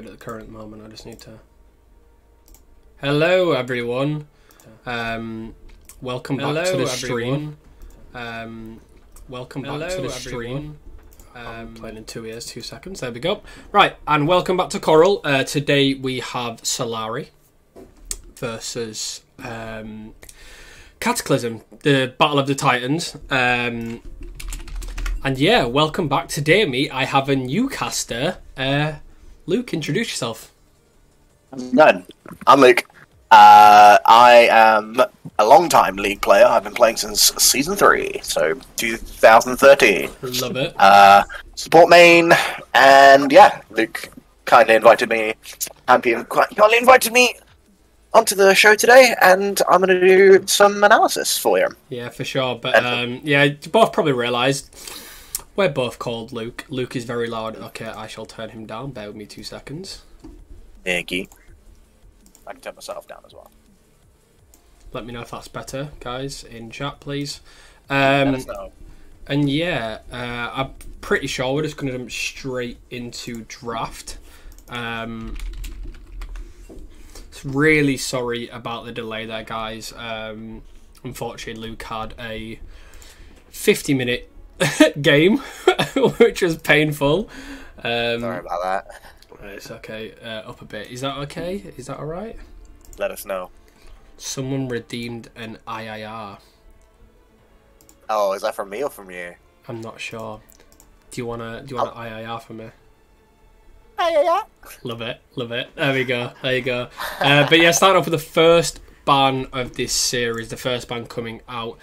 at the current moment. I just need to. Hello, everyone. Welcome back to the stream. Welcome back to the stream. I'm playing in 2 ears, 2 seconds. There we go. Right, and welcome back to CoraL. Today we have Solari versus Cataclysm, the Battle of the Titans. And yeah, welcome back. Today, I have a new caster. Luke, introduce yourself. None. I'm Luke. I am a long-time League player. I've been playing since Season 3, so 2013. Love it. Support main, and yeah, Luke kindly invited me, Champion kindly invited me onto the show today, and I'm going to do some analysis for you. Yeah, for sure. But yeah, you both probably realised we're both called Luke. Luke is very loud. Okay, I shall turn him down. Bear with me 2 seconds. Thank you. I can turn myself down as well. Let me know if that's better, guys, in chat, please. Let us know. And yeah, I'm pretty sure we're just going to jump straight into draft. Really sorry about the delay there, guys. Unfortunately, Luke had a 50-minute game, which was painful. Sorry about that. It's okay. Up a bit. Is that okay? Is that all right? Let us know. Someone redeemed an IIR. Oh, is that from me or from you? I'm not sure. Do you want an IIR from me? IIR. Love it. Love it. There we go. There you go. But yeah, starting off with the first ban of this series. The first ban coming out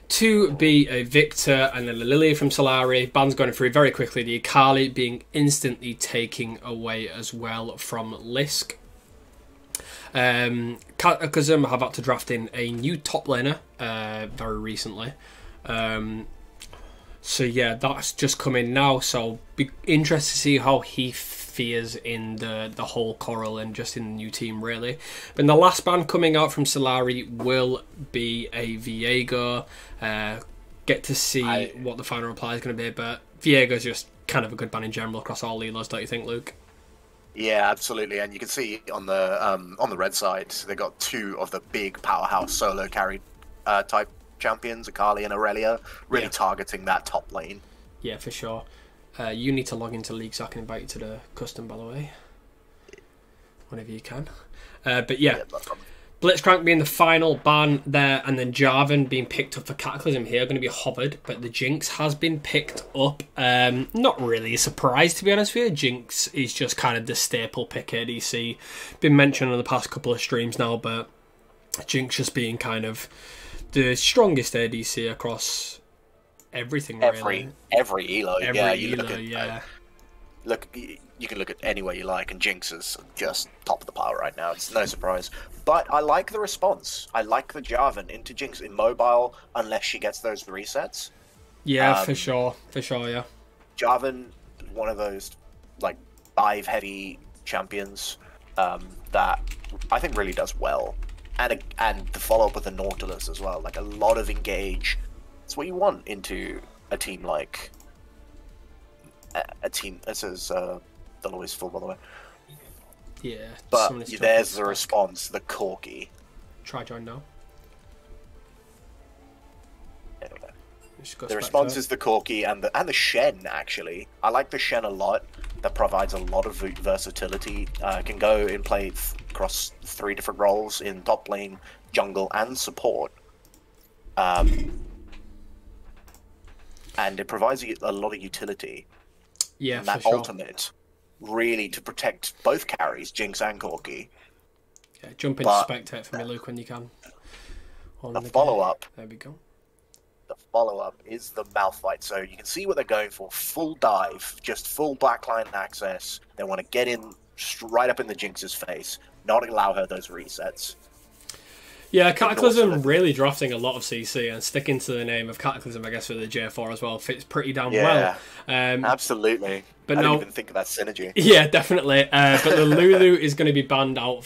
to be a Victor and then a Lily from Solari. Ban's going through very quickly. The Akali being instantly taken away as well from Lisk. Cataclysm have had to draft in a new top laner very recently. So yeah, that's just come in now. So be interested to see how he fears in the whole CoraL and just in the new team, really. But the last ban coming out from Solari will be a Viego. Get to see what the final reply is going to be, but Viego's just kind of a good ban in general across all Leelos, don't you think, Luke? Yeah, absolutely, and you can see on the red side they got 2 of the big powerhouse solo carry type champions, Akali and Aurelia, really targeting that top lane. Yeah, for sure. You need to log into League so I can invite you to the custom, by the way, whenever you can. But yeah, Blitzcrank being the final ban there, and then Jarvan being picked up for Cataclysm here, going to be hovered, but the Jinx has been picked up. Not really a surprise, to be honest with you. Jinx is just kind of the staple pick ADC. Been mentioned on the past couple of streams now, but Jinx just being kind of the strongest ADC across everything, really. Every elo, yeah. You can look at anywhere you like, and Jinx is just top of the pile right now. It's no surprise. But I like the response. I like the Jarvan into Jinx immobile unless she gets those resets. Yeah, for sure, yeah. Jarvan, one of those like dive heavy champions that I think really does well, and the follow up with the Nautilus as well. Like a lot of engage. It's what you want into a team like a team. This is not always full, by the way. Yeah, but there's the response, the Corki. Try join now. Anyway. The response is the Corki and the Shen, actually. I like the Shen a lot. That provides a lot of versatility. Can go and play across 3 different roles in top lane, jungle, and support. And it provides a lot of utility. Yeah, and that for sure. ultimate, really, to protect both carries, Jinx and Corki. Yeah, jump into spectate for me, Luke, when you can. The follow-up. There we go. The follow-up is the Malphite. So you can see what they're going for. Full dive, just full backline access. They want to get in right up in the Jinx's face, not allow her those resets. Yeah, Cataclysm really drafting a lot of CC and sticking to the name of Cataclysm, I guess, for the J4 as well, fits pretty damn well. Absolutely. But I didn't even think of that synergy. Yeah, definitely. But the Lulu is going to be banned out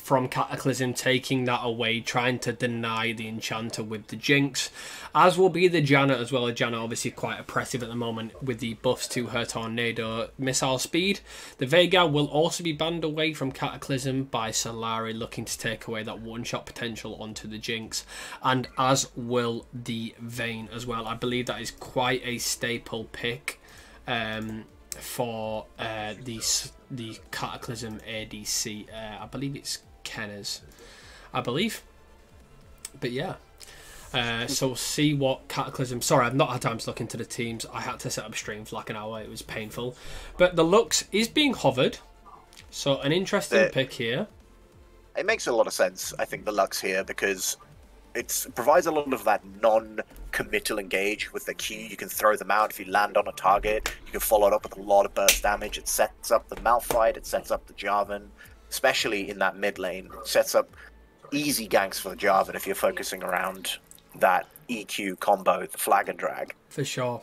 from Cataclysm, taking that away, trying to deny the Enchanter with the Jinx, as will be the Janna as well. Janna obviously quite oppressive at the moment with the buffs to her Tornado missile speed. The Veigar will also be banned away from Cataclysm by Solari, looking to take away that one-shot potential onto the Jinx, and as will the Vayne as well. I believe that is quite a staple pick for the Cataclysm ADC. I believe it's Kenner's, I believe. But yeah, so we'll see what Cataclysm... Sorry, I've not had time to look into the teams. I had to set up a stream for like an hour. It was painful. But the Lux is being hovered. So an interesting pick here. It makes a lot of sense, I think, the Lux here, because it provides a lot of that non-committal engage with the Q. You can throw them out if you land on a target. You can follow it up with a lot of burst damage. It sets up the Malphite. It sets up the Jarvan, especially in that mid lane. It sets up easy ganks for the Jarvan if you're focusing around that EQ combo, the flag and drag. For sure,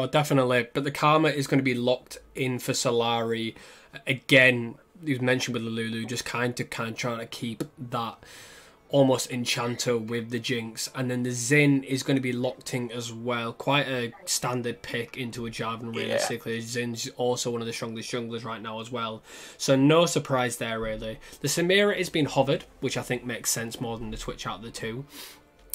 definitely. But the Karma is going to be locked in for Solari. Again, it was mentioned with Lulu, just kind of trying to keep that almost Enchanter with the Jinx, and then the Xin is going to be locked in as well. Quite a standard pick into a Jarvan, realistically. Yeah. Zin's also one of the strongest junglers right now as well, so no surprise there really. The Samira is being hovered, which I think makes sense more than the Twitch out of the two.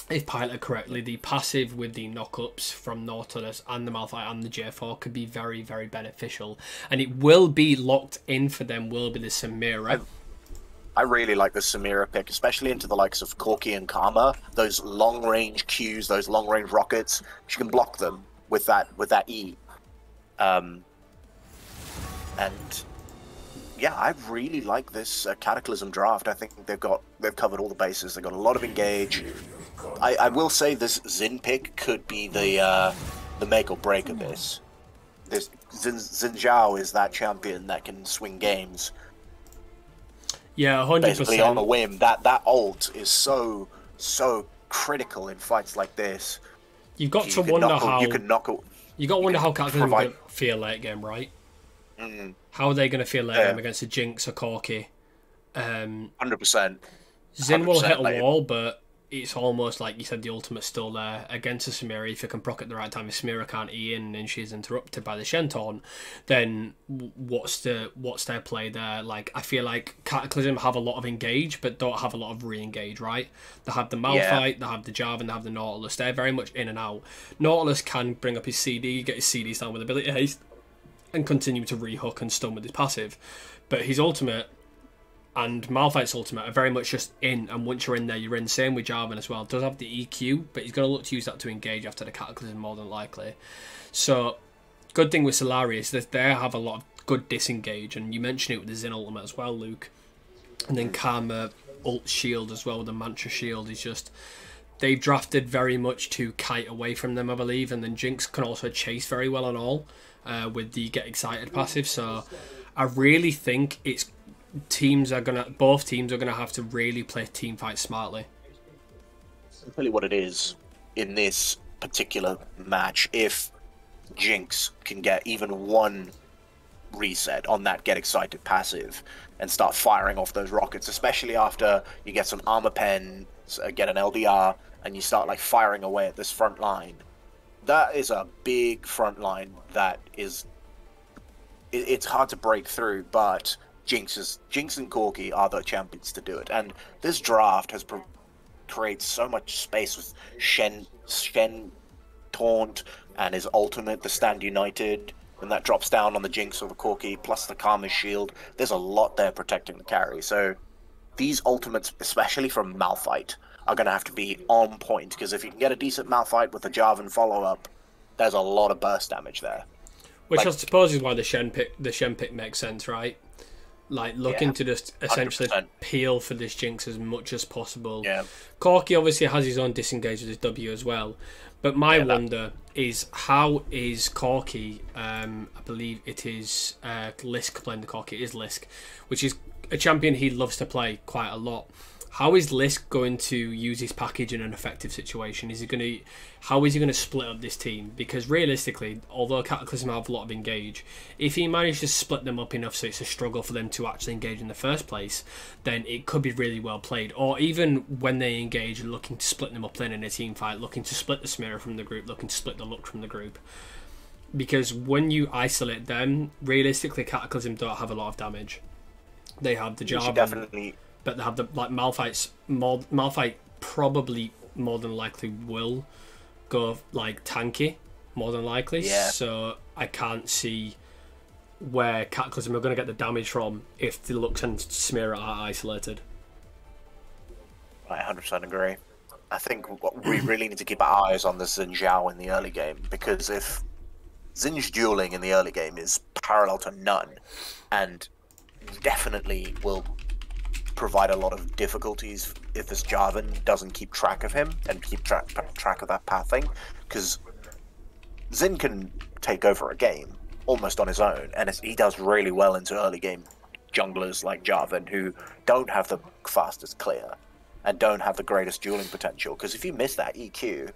If piloted correctly, the passive with the knockups from Nautilus and the Malphite and the J4 could be very, very beneficial, and it will be locked in for them, will be the Samira. I really like the Samira pick, especially into the likes of Corki and Karma. Those long-range Qs, those long-range rockets, you can block them with that E. And yeah, I really like this Cataclysm draft. I think they've covered all the bases. They've got a lot of engage. I will say this Xin pick could be the make or break of this. This Xin Zhao is that champion that can swing games. Yeah, 100%. Basically on a whim. That ult is so critical in fights like this. You've got to wonder how you can knock it. You got to wonder how Cataclysm going to feel late game, right? Mm. How are they going to feel late game against a Jinx or Corki? 100%. Xin will hit a wall, but it's almost like you said, the ultimate's still there against a Samira. If you can proc at the right time, if Samira can't E in and she's interrupted by the Shenton, then what's their play there? Like, I feel like Cataclysm have a lot of engage, but don't have a lot of re-engage, right? They have the Malphite, they have the Jarvan, they have the Nautilus. They're very much in and out. Nautilus can bring up his CD, get his CDs down with ability haste, and continue to re-hook and stun with his passive. But his ultimate and Malphite's ultimate are very much just in, and once you're in there, you're in. Same with Jarvan as well. Does have the EQ, but he's going to look to use that to engage after the Cataclysm more than likely. So, good thing with Solari is that they have a lot of good disengage, and you mentioned it with the Xin ultimate as well, Luke. And then Karma ult shield as well, with the Mantra shield is just... They've drafted very much to kite away from them, I believe, and then Jinx can also chase very well on all with the Get Excited passive. So, I really think it's both teams are gonna have to really play team fight smartly. I'll tell you what it is in this particular match. If Jinx can get even one reset on that Get Excited passive and start firing off those rockets, especially after you get some armor pen, get an LDR, and you start like firing away at this front line, that is a big front line that is... It's hard to break through, but Jinx and Corki are the champions to do it, and this draft has created so much space with Shen Taunt and his ultimate, the Stand United, and that drops down on the Jinx or the Corki, plus the Karma shield. There's a lot there protecting the carry, so these ultimates, especially from Malphite, are going to have to be on point, because if you can get a decent Malphite with a Jarvan follow-up, there's a lot of burst damage there. Which I suppose is why the Shen pick makes sense, right? Like, looking to just essentially 100%. peel for this Jinx as much as possible. Yeah. Corki obviously has his own disengage with his W as well. But my wonder is, how is Corki, I believe it is Lisk playing the Corki, it is Lisk, which is a champion he loves to play quite a lot. how is Lisk going to use his package in an effective situation? How is he going to split up this team? Because realistically, although Cataclysm have a lot of engage, if he manages to split them up enough so it's a struggle for them to actually engage in the first place, then it could be really well played. Or even when they engage, looking to split them up then in a team fight, looking to split the Smear from the group, looking to split the Luck from the group. Because when you isolate them, realistically, Cataclysm don't have a lot of damage. They have the Jarvan, definitely, but they have the Malphite's. Malphite probably more than likely will go like tanky, more than likely. Yeah. So I can't see where Cataclysm are going to get the damage from if the Lux and Smear are isolated. I 100% agree. I think we really need to keep our eyes on the Xin Zhao in the early game, because if Xin's dueling in the early game is parallel to none, and definitely will provide a lot of difficulties if this Jarvan doesn't keep track of him and keep track of that pathing, because Xin can take over a game almost on his own, and he does really well into early game junglers like Jarvan, who don't have the fastest clear and don't have the greatest dueling potential, because if you miss that EQ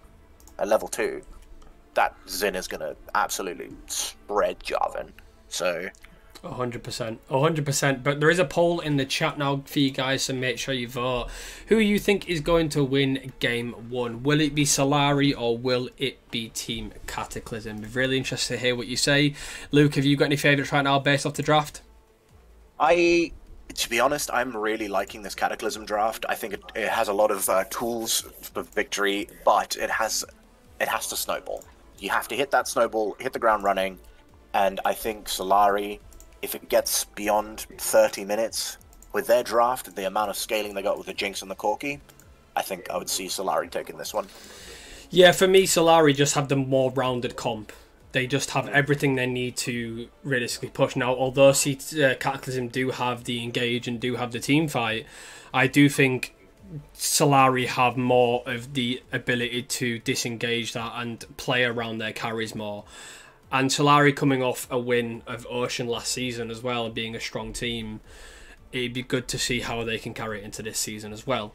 at level 2, that Xin is going to absolutely spread Jarvan. So 100%. 100%. But there is a poll in the chat now for you guys, so make sure you vote. Who you think is going to win Game 1? Will it be Solari or will it be Team Cataclysm? I'm really interested to hear what you say. Luke, have you got any favourites right now based off the draft? To be honest, I'm really liking this Cataclysm draft. I think it has a lot of tools for victory, but it has to snowball. You have to hit that snowball, hit the ground running, and I think Solari, if it gets beyond 30 minutes with their draft, the amount of scaling they got with the Jinx and the Corki, I think I would see Solari taking this one. Yeah, for me, Solari just have the more rounded comp. They just have everything they need to realistically push. Now, although Cataclysm do have the engage and do have the team fight, I do think Solari have more of the ability to disengage that and play around their carries more. And Solari coming off a win of Ocean last season as well, being a strong team, it'd be good to see how they can carry it into this season as well.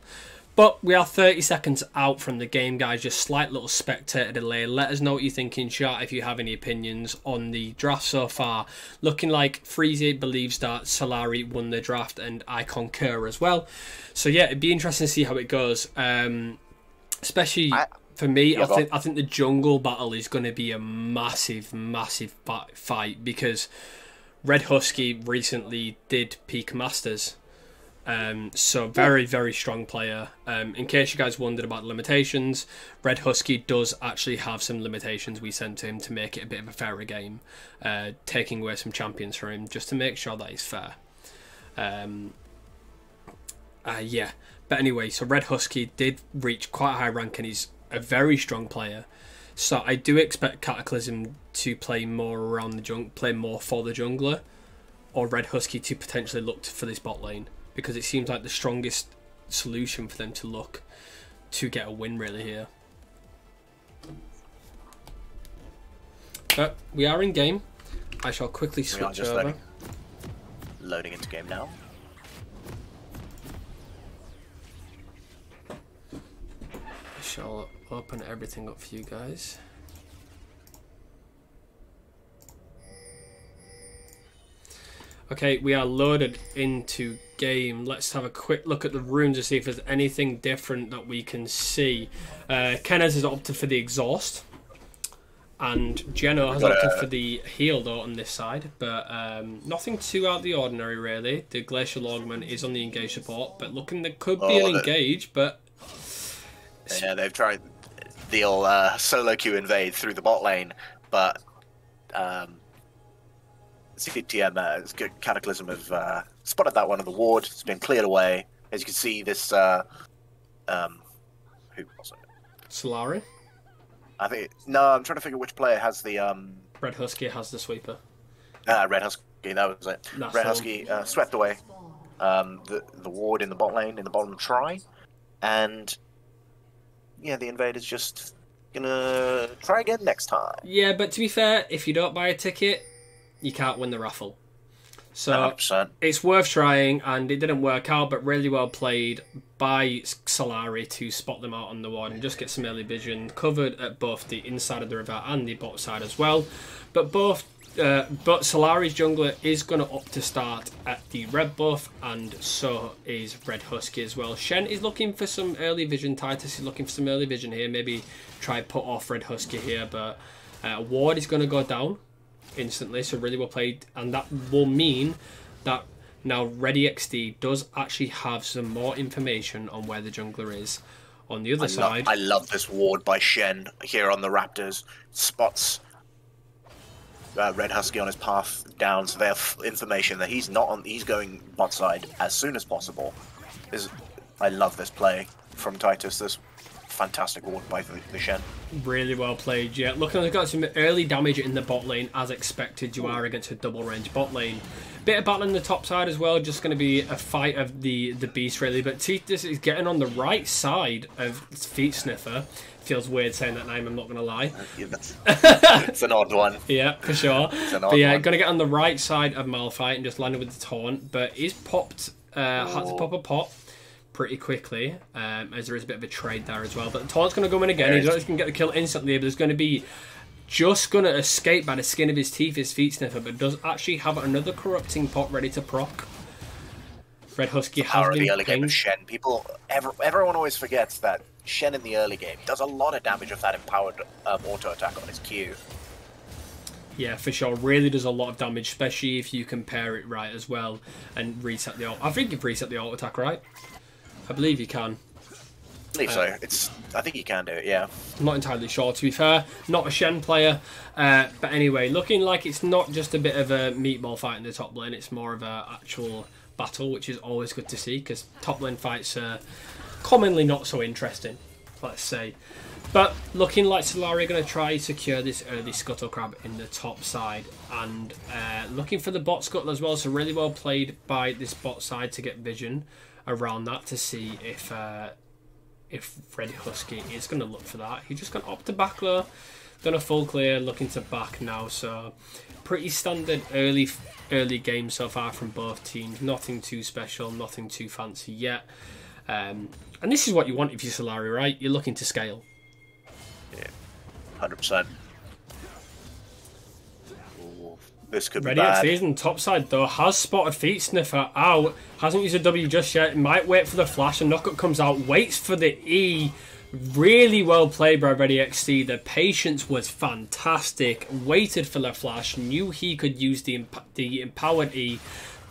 But we are 30 seconds out from the game, guys. Just slight little spectator delay. Let us know what you think in chat if you have any opinions on the draft so far. Looking like Freezy believes that Solari won the draft, and I concur as well. So yeah, it'd be interesting to see how it goes. Especially for me, I think the jungle battle is going to be a massive, massive fight, because Red Husky recently did peak Masters. So very, very strong player. In case you guys wondered about the limitations, Red Husky does actually have some limitations we sent to him to make it a bit of a fairer game, taking away some champions for him just to make sure that he's fair. Yeah, but anyway, so Red Husky did reach quite a high rank and he's a very strong player. So I do expect Cataclysm to play more around the play more for the jungler, or Red Husky to potentially look for this bot lane, because it seems like the strongest solution for them to look to get a win really here. But we are in game. I shall quickly switch over. Loading into game now. I shall open everything up for you guys. Okay, we are loaded into game. Let's have a quick look at the runes to see if there's anything different that we can see. Kenneth has opted for the exhaust, and Geno has opted for the heal though on this side, but nothing too out of the ordinary really. The Glacial Augment is on the engage support, but looking there could be an engage, but yeah, they've tried the old solo queue invade through the bot lane, but CTM Cataclysm have spotted that one on the ward. It's been cleared away. As you can see, this who was it? Solari? I think I'm trying to figure which player has the Red Husky has the sweeper. Red Husky, that was it. That's Red Husky swept away the ward in the bot lane in the bottom try, and yeah, the invader's just gonna try again next time. Yeah, but to be fair, if you don't buy a ticket, you can't win the raffle. So 100%. it's worth trying, and it didn't work out, but really well played by Solari to spot them out on the ward and just get some early vision covered at both the inside of the river and the bot side as well. But Solari's jungler is going to opt to start at the red buff, and so is Red Husky as well. Shen is looking for some early vision. Titus is looking for some early vision here. Maybe try put off Red Husky here, but ward is going to go down instantly, so really well played, and that will mean that now Ready XD does actually have some more information on where the jungler is. On the other side, I love this ward by Shen here on the Raptors. Spots Red Husky on his path down, so they have information that he's going bot side as soon as possible. I love this play from Titus. This fantastic ward by the Shen. Really well played, yeah. Looking like they've got some early damage in the bot lane, as expected. You are against a double range bot lane. Bit of battle in the top side as well, just going to be a fight of the beast, really. But Titus is getting on the right side of Feet Sniffer. Feels weird saying that name, I'm not going to lie. It's an odd one. Yeah, for sure. It's an odd but yeah, one. going to get on the right side of Malphite and just landed with the taunt. But he's popped, had to pop a pot pretty quickly, as there is a bit of a trade there as well. But the taunt's going to go in again. He's not just going to get the kill instantly, but there's going to be just going to escape by the skin of his teeth, his Feet Sniffer, but does actually have another corrupting pot ready to proc. Red Husky has Power of been the early game of pinged. Shen. Everyone always forgets that Shen in the early game does a lot of damage with that empowered auto attack on his Q. Yeah, for sure. Really does a lot of damage, especially if you compare it right as well and reset the ult. I think you've reset the ult attack, right? I believe you can. I believe so. I think you can do it, yeah. I'm not entirely sure, to be fair. Not a Shen player. But anyway, looking like it's not just a bit of a meatball fight in the top lane. It's more of an actual battle, which is always good to see, because top lane fights are commonly not so interesting, let's say. But looking like Solari are going to try secure this early Scuttle Crab in the top side, and looking for the bot Scuttle as well, so really well played by this bot side to get vision around that to see if Red Husky is going to look for that. He's just going to opt to back low, done a full clear, looking to back now, so pretty standard early game so far from both teams. Nothing too special, nothing too fancy yet. And this is what you want if you're Solari, right? You're looking to scale. Yeah, 100%. Ooh, this could be Ready bad. XD on top side though, has spotted Feet Sniffer out, hasn't used a W just yet, might wait for the flash, and Knockup comes out, waits for the E. Really well played by Ready XD. The patience was fantastic, waited for the flash, knew he could use the empowered E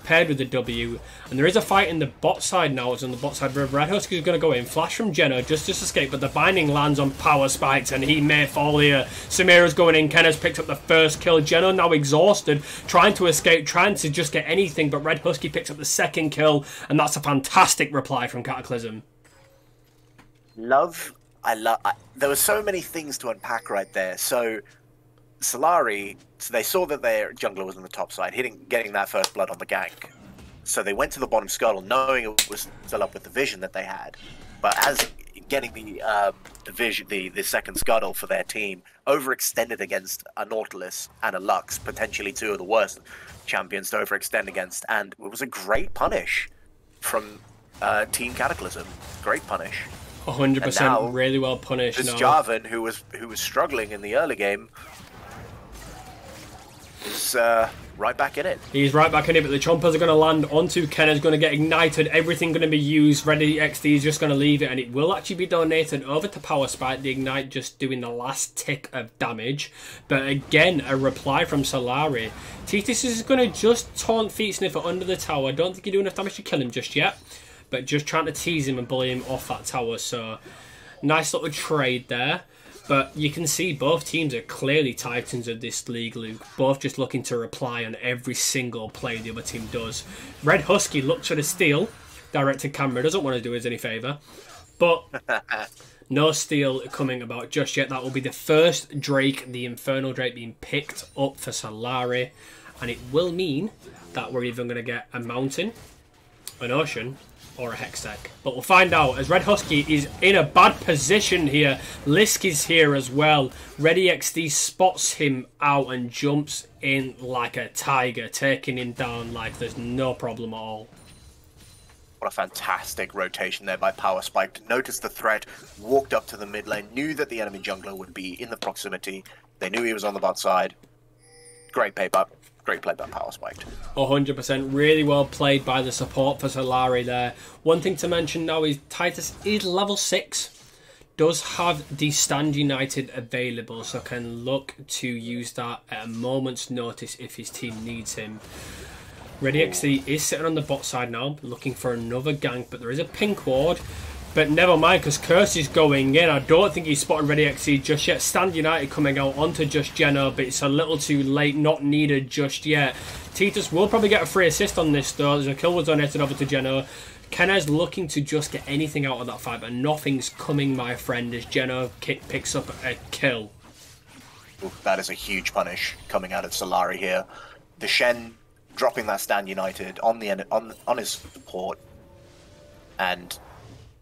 paired with the W, and there is a fight in the bot side now. It's on the bot side where Red Husky is going to go in, flash from Jenna, just escape, but the binding lands on power spikes and he may fall here. Samira's going in, Kenna's picked up the first kill, Jenna now exhausted, trying to escape, trying to just get anything, but Red Husky picks up the second kill, and that's a fantastic reply from Cataclysm. There were so many things to unpack right there. So Solari, they saw that their jungler was on the top side, getting that first blood on the gank. So they went to the bottom scuttle, knowing it was still up with the vision that they had. But as getting the second scuttle for their team, overextended against a Nautilus and a Lux, potentially two of the worst champions to overextend against, and it was a great punish from Team Cataclysm. Great punish. 100% really well punished. This Jarvan, who was struggling in the early game, is right back in it. He's right back in it, but the chompers are going to land onto Kenna's going to get ignited, everything going to be used, Ready XD is just going to leave it, and it will actually be donated over to Power Spike, the ignite just doing the last tick of damage. But again, a reply from Solari. Titus is going to just taunt Feet Sniffer under the tower. I don't think he'll do enough damage to kill him just yet, but just trying to tease him and bully him off that tower. So nice little trade there. But you can see both teams are clearly titans of this league, Luke. Both just looking to reply on every single play the other team does. Red Husky looks for the steal. Directed camera doesn't want to do us any favour. But no steal coming about just yet. That will be the first Drake, the Infernal Drake, being picked up for Solari. And it will mean that we're even going to get a mountain, an ocean, or a Hextech. But we'll find out, as Red Husky is in a bad position here. Lisk is here as well. Ready XD spots him out and jumps in like a tiger, taking him down like there's no problem at all. What a fantastic rotation there by Power Spike. Noticed the threat, walked up to the mid lane, knew that the enemy jungler would be in the proximity. They knew he was on the bot side. Great play by Power Spike. 100%. Really well played by the support for Solari there. One thing to mention now is Titus is level 6. Does have the Stand United available, so can look to use that at a moment's notice if his team needs him. Ready XD is sitting on the bot side now, looking for another gank, but there is a pink ward. But never mind, because Curse is going in. I don't think he's spotted Ready XD just yet. Stand United coming out onto just Jenna, but it's a little too late, not needed just yet. Titus will probably get a free assist on this though. There's a kill was donated over to Jenna. Kenna's looking to just get anything out of that fight, but nothing's coming, my friend, as Jenna picks up a kill. Ooh, that is a huge punish coming out of Solari here. The Shen dropping that Stand United on his support, and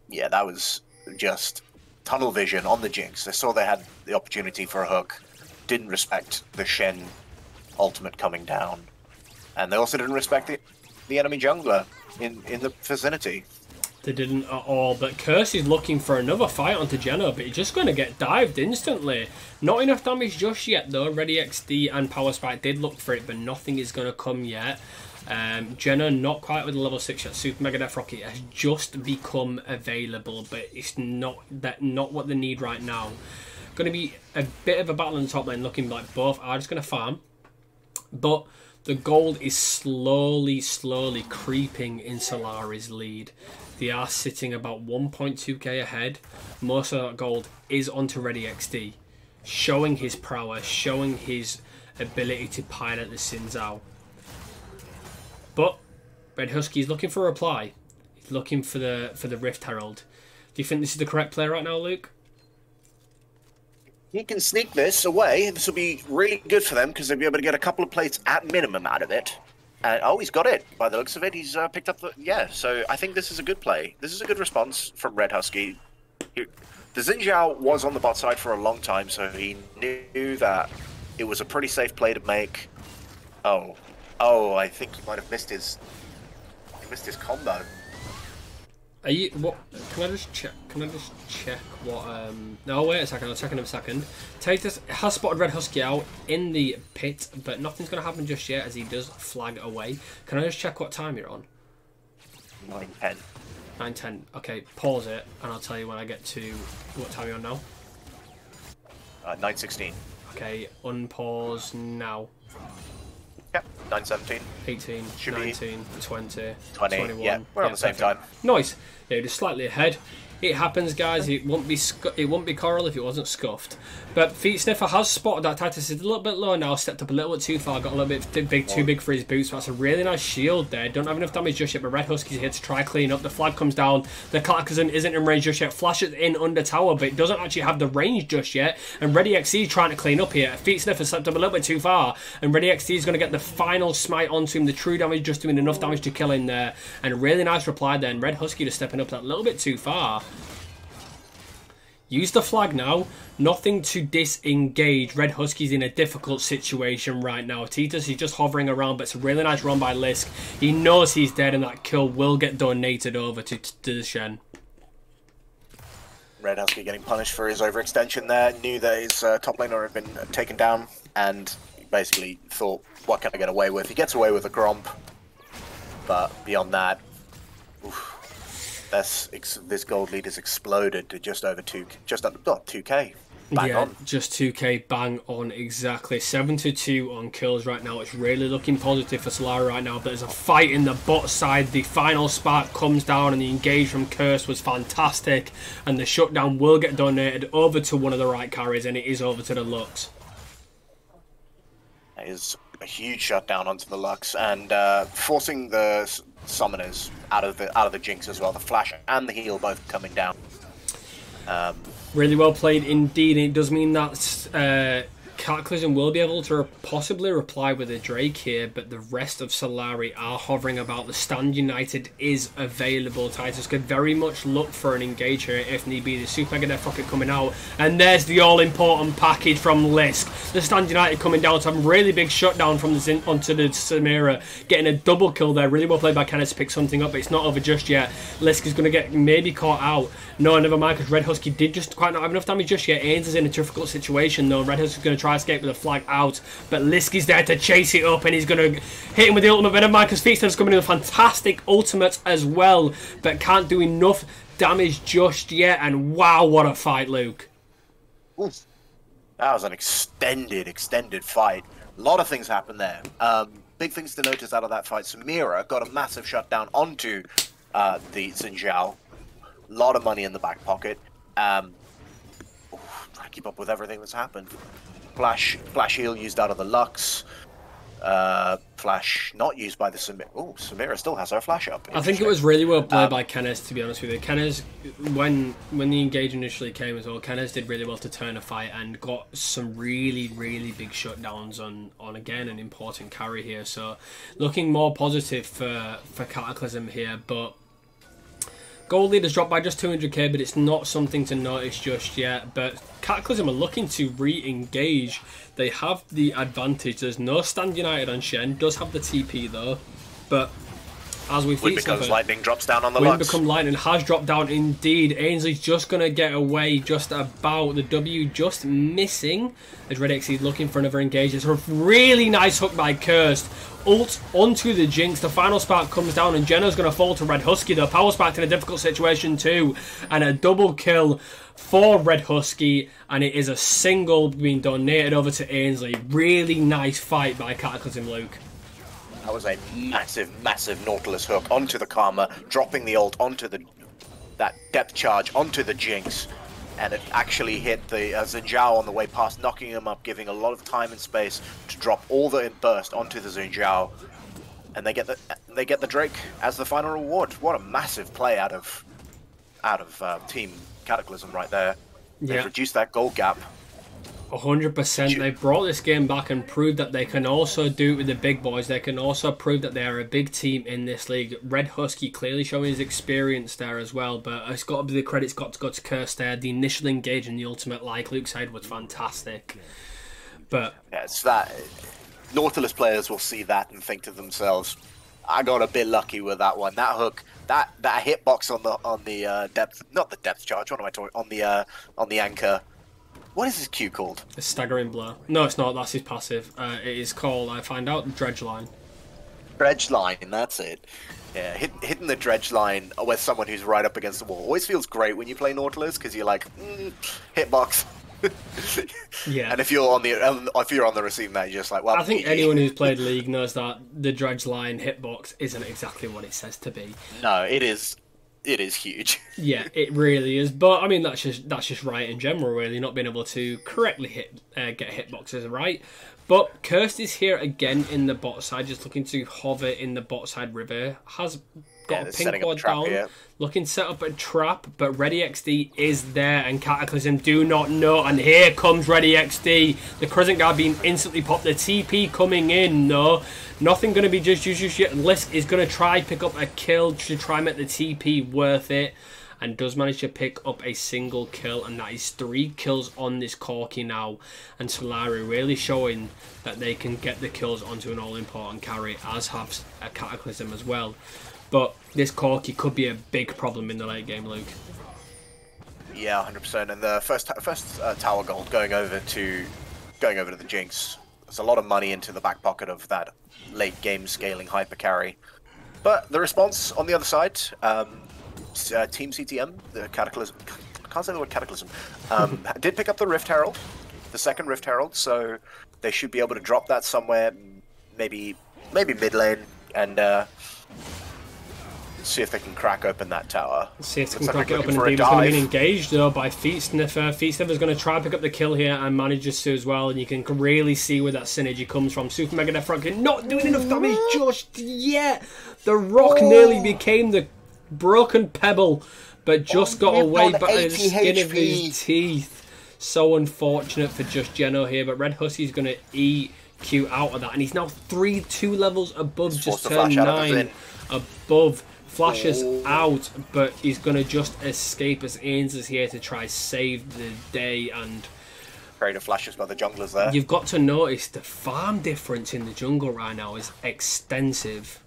yeah, that was just tunnel vision on the Jinx. They saw they had the opportunity for a hook, didn't respect the Shen ultimate coming down, and they also didn't respect the enemy jungler in the vicinity. They didn't at all, but Curse is looking for another fight onto Jenna, but he's just going to get dived instantly. Not enough damage just yet though. Ready XD and Power Spike did look for it, but nothing is going to come yet. Jenna not quite with a level 6 yet. Super Mega Death Rocket has just become available, but it's not what they need right now. Going to be a bit of a battle in the top lane, looking like both are just going to farm, but the gold is slowly creeping in Solari's lead. They are sitting about 1.2k ahead. Most of that gold is onto Ready XD, showing his prowess, showing his ability to pilot the Sins out. But Red Husky is looking for a reply. He's looking for the Rift Herald. Do you think this is the correct play right now, Luke? He can sneak this away. This will be really good for them because they'll be able to get a couple of plates at minimum out of it. Oh, he's got it. By the looks of it, he's picked up the... Yeah, so I think this is a good play. This is a good response from Red Husky. The Xin Zhao was on the bot side for a long time, so he knew that it was a pretty safe play to make. Oh, I think he might have missed his... He missed his combo. Are you... What... Can I just check what... No, wait a second. I'll check in a second. Titus has spotted Red Husky out in the pit, but nothing's going to happen just yet as he does flag away. Can I just check what time you're on? 9:10. 9:10. Okay, pause it, and I'll tell you when I get to... What time you're on now? 9:16. Okay, unpause now. Yep, 9:17. 18, Should 19, be 20, 20. 21. Yeah, we're on the same time. Nice. Yeah, just slightly ahead. It happens, guys. It won't be CoraL if it wasn't scuffed. But Feet Sniffer has spotted that Titus is a little bit low now, stepped up a little bit too far, got a little bit too big for his boots. That's a really nice shield there. Don't have enough damage just yet, but Red Husky's here to try clean up. The flag comes down. The Cataclysm isn't in range just yet. Flashes in under tower, but it doesn't actually have the range just yet. And Ready XD is trying to clean up here. Feet Sniffer stepped up a little bit too far, and Ready XD is going to get the final smite onto him. The true damage just doing enough damage to kill him there. And a really nice reply there. And Red Husky just stepping up that little bit too far. Use the flag now. Nothing to disengage. Red Husky's in a difficult situation right now. Titus is just hovering around, but it's a really nice run by Lisk. He knows he's dead, and that kill will get donated over to the Shen. Red Husky getting punished for his overextension there. Knew that his top laner had been taken down, and basically thought, what can I get away with? He gets away with a Gromp, but beyond that, oof. This gold lead has exploded to just under 2k. Bang on. Just 2k, bang on, exactly. 7-2 on kills right now. It's really looking positive for Solari right now. But there's a fight in the bot side. The final spark comes down, and the engage from Curse was fantastic. And the shutdown will get donated over to one of the right carries, and it is over to the Lux. That is a huge shutdown onto the Lux, and forcing the summoners out of the Jinx as well. The flash and the heal both coming down. Really well played indeed. It does mean that Cataclysm will be able to possibly reply with a Drake here, but the rest of Solari are hovering about. The stand United is available. Titus could very much look for an engage here if need be. The Super Mega Death Rocket coming out, and there's the all-important package from Lisk. The stand United coming down to a really big shutdown from the Zin onto the Samira, getting a double kill there. Really well played by Kenneth to pick something up, but it's not over just yet. Lisk is going to get maybe caught out. No, never mind, because Red Husky did just quite not have enough damage just yet. Ains is in a difficult situation though. Red Husky's going to try to escape with a flag out, but Lisk is there to chase it up, and he's going to hit him with the ultimate. But never mind, because Feetstev's coming in with a fantastic ultimate as well, but can't do enough damage just yet. And wow, what a fight, Luke. Oof. That was an extended fight. A lot of things happened there. Big things to notice out of that fight. Samira got a massive shutdown onto the Xinjiao. A lot of money in the back pocket. Trying to keep up with everything that's happened. Flash heal used out of the Lux. Flash not used by the Samira. Oh, Samira still has her flash up. I think it was really well played by Kenneth, to be honest with you. Kenneth, when the engage initially came as well, Kenneth did really well to turn a fight and got some really big shutdowns on again an important carry here. So looking more positive for Cataclysm here, but gold leaders dropped by just 200k, but it's not something to notice just yet. But Cataclysm are looking to re-engage. They have the advantage. There's no stand United on Shen. Does have the TP though, but as we Wind becomes lightning drops down on the Lux. Wind become lightning has dropped down indeed. Ainsley's just going to get away just about. The W just missing as Red X is looking for another engage. It's a really nice hook by Cursed. Ult onto the Jinx. The final spark comes down and Jenna's going to fall to Red Husky. The power sparked in a difficult situation too. And a double kill for Red Husky. And it is a single being donated over to Ainsley. Really nice fight by Cataclysm, Luke. That was a massive Nautilus hook onto the Karma, dropping the ult onto that depth charge onto the Jinx. And it actually hit the Xinjiao on the way past, knocking him up, giving a lot of time and space to drop all the burst onto the Xinjiao, and they get the Drake as the final reward. What a massive play out of Team Cataclysm right there. They've reduced that goal gap. 100%. They brought this game back and proved that they can also do it with the big boys. They can also prove that they are a big team in this league. Red Husky clearly showing his experience there as well, but it's got to be the credit's got to go to Curse there. The initial engage and the ultimate, like Luke said, was fantastic. But yeah, it's that Nautilus players will see that and think to themselves, I got a bit lucky with that one. That hook, that hitbox on the depth, not the depth charge. What am I talking? On the anchor. What is his Q called? A staggering blow. No, it's not. That's his passive. It is called, I find out, Dredge Line. Dredge Line, that's it. Yeah, hitting the Dredge Line with someone who's right up against the wall always feels great when you play Nautilus, because you're like, hitbox. Yeah. And if you're on the receiving end, you're just like, well. I think anyone who's played League knows that the Dredge Line hitbox isn't exactly what it says to be. No, it is. It is huge. Yeah, it really is. But I mean, that's just right in general, really, not being able to correctly get hitboxes right. But Cursed is here again in the bot side, just looking to hover in the bot side river. Has got a pink ward down, here. Looking to set up a trap, but Ready XD is there, and Cataclysm do not know. And here comes Ready XD. The Crescent guard being instantly popped. The TP coming in, no. Nothing going to be just used yet. Lisk is going to try pick up a kill to try and make the TP worth it. And does manage to pick up a single kill. And that is 3 kills on this Corky now. And Solari really showing that they can get the kills onto an all-important carry. As has a Cataclysm as well. But this Corky could be a big problem in the late game, Luke. Yeah, 100%. And the first tower gold going over to the Jinx. There's a lot of money into the back pocket of that late game scaling hyper carry. But the response on the other side, Team CTM, the Cataclysm, I can't say the word Cataclysm, did pick up the Rift Herald, the second Rift Herald, so they should be able to drop that somewhere, maybe mid lane, and see if they can crack open that tower. See if they can crack it open. And Beaver's going to be engaged though by Feetsniffer. Feetsniffer's going to try and pick up the kill here and manages to as well. And you can really see where that synergy comes from. Super Mega Death Rocket not doing enough damage just yet. The rock nearly became the broken pebble, but just got away by the skin of his teeth. So unfortunate for Just Geno here, but Red Husky's going to EQ out of that, and he's now 2 levels above, just turned 9 above. Flashes out, but he's going to just escape as Ains is here to try save the day. And creative flashes by the junglers there. You've got to notice the farm difference in the jungle right now is extensive.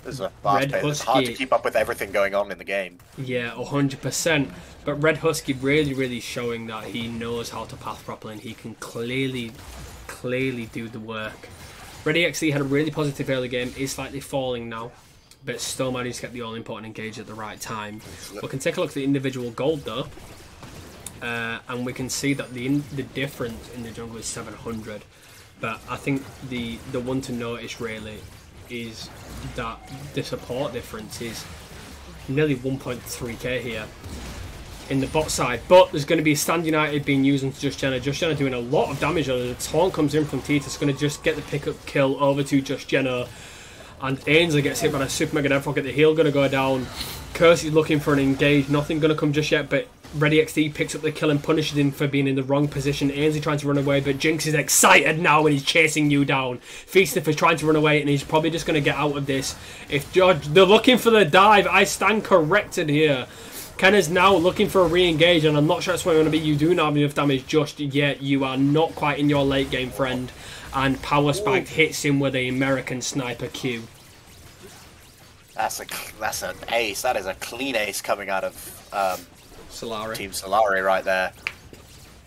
This is a fast pace. It's hard to keep up with everything going on in the game. Yeah, 100%. But Red Husky really showing that he knows how to path properly, and he can clearly do the work. Ready XC had a really positive early game, is slightly falling now, but still managed to get the all-important engage at the right time. We can take a look at the individual gold though, and we can see that the difference in the jungle is 700. But I think the one to notice really is that the support difference is nearly 1.3k here in the bot side, but there's going to be Stand United being used into Just Geno. Just Geno doing a lot of damage. The taunt comes in from Titus, going to just get the pickup kill over to Just Geno, and Ainsley gets hit by a super mega death rocket. The heal going to go down. Curse is looking for an engage, nothing going to come just yet, but Ready XD picks up the kill and punishes him for being in the wrong position. Ainsley trying to run away, but Jinx is excited now and he's chasing you down. Featsniff is trying to run away and he's probably just going to get out of this. If George, they're looking for the dive, I stand corrected here. Ken is now looking for a re-engage, and I'm not sure that's what it's going to be. You do not have enough damage just yet. You are not quite in your late game, friend. And Power Spike hits him with an American Sniper Q. That's an ace. That is a clean ace coming out of Solari. Team Solari right there.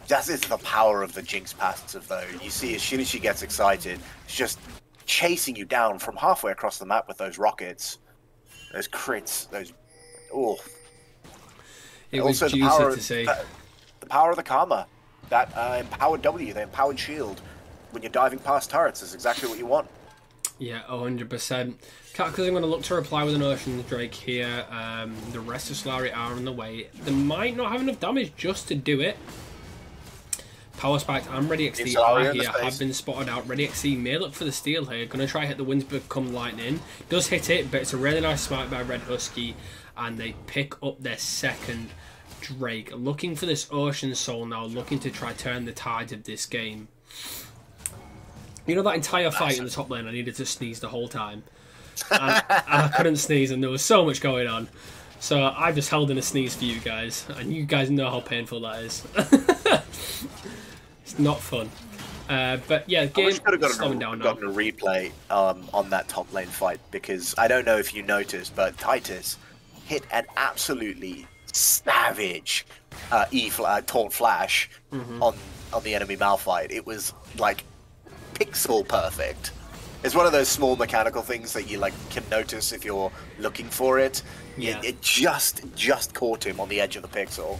That is the power of the Jinx passive, though. You see, as soon as she gets excited, she's just chasing you down from halfway across the map with those rockets, those crits, those. Oh. It was also juicy to see. The power of the Karma, that empowered W, the empowered shield, when you're diving past turrets is exactly what you want. Yeah, 100%. Cataclysm going to look to reply with an Ocean Drake here. The rest of Solari are on the way. They might not have enough damage just to do it. Power Spiked and Ready XD are here, have been spotted out. Ready XD may look for the steal here. Going to try hit the winds become lightning. Does hit it, but it's a really nice smite by Red Husky. And they pick up their second Drake. Looking for this Ocean Soul now, looking to try turn the tides of this game. You know that entire fight in the top lane, I needed to sneeze the whole time. And I couldn't sneeze and there was so much going on. So I just held in a sneeze for you guys. And you guys know how painful that is. It's not fun. But yeah, the game is slowing down now. Gotten a replay on that top lane fight, because I don't know if you noticed, but Titus hit an absolutely savage taunt flash on the enemy Malphite. It was like pixel perfect. It's one of those small mechanical things that you can notice if you're looking for it. Yeah. It just caught him on the edge of the pixel.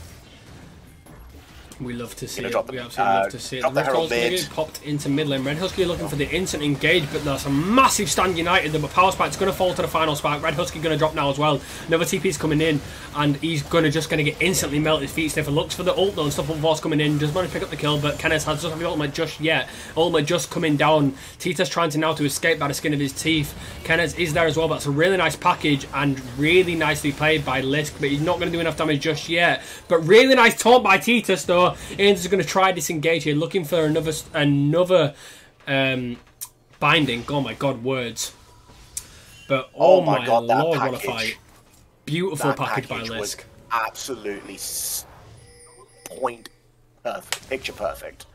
We love to see it. We absolutely love to see it. The Red Hill's going to get popped into mid lane. Red Husky looking for the instant engage, but that's a massive Stand United. The Power Spike's going to fall to the final spike. Red Husky going to drop now as well. Another TP's coming in, and he's going to get instantly melted. Featsniff looks for the ult though, and Stuff Force coming in. Doesn't manage to pick up the kill, but Kenneth doesn't have the ultimate just yet. Ultimate just coming down. Tita's trying to now to escape by the skin of his teeth. Kenneth is there as well. That's a really nice package and really nicely played by Lisk, but he's not going to do enough damage just yet. But really nice taunt by Titus though. Ains is going to try disengage here, looking for another binding. Oh my god, words! But oh my god, lord, what a fight! Beautiful package by Lisk. Absolutely picture perfect.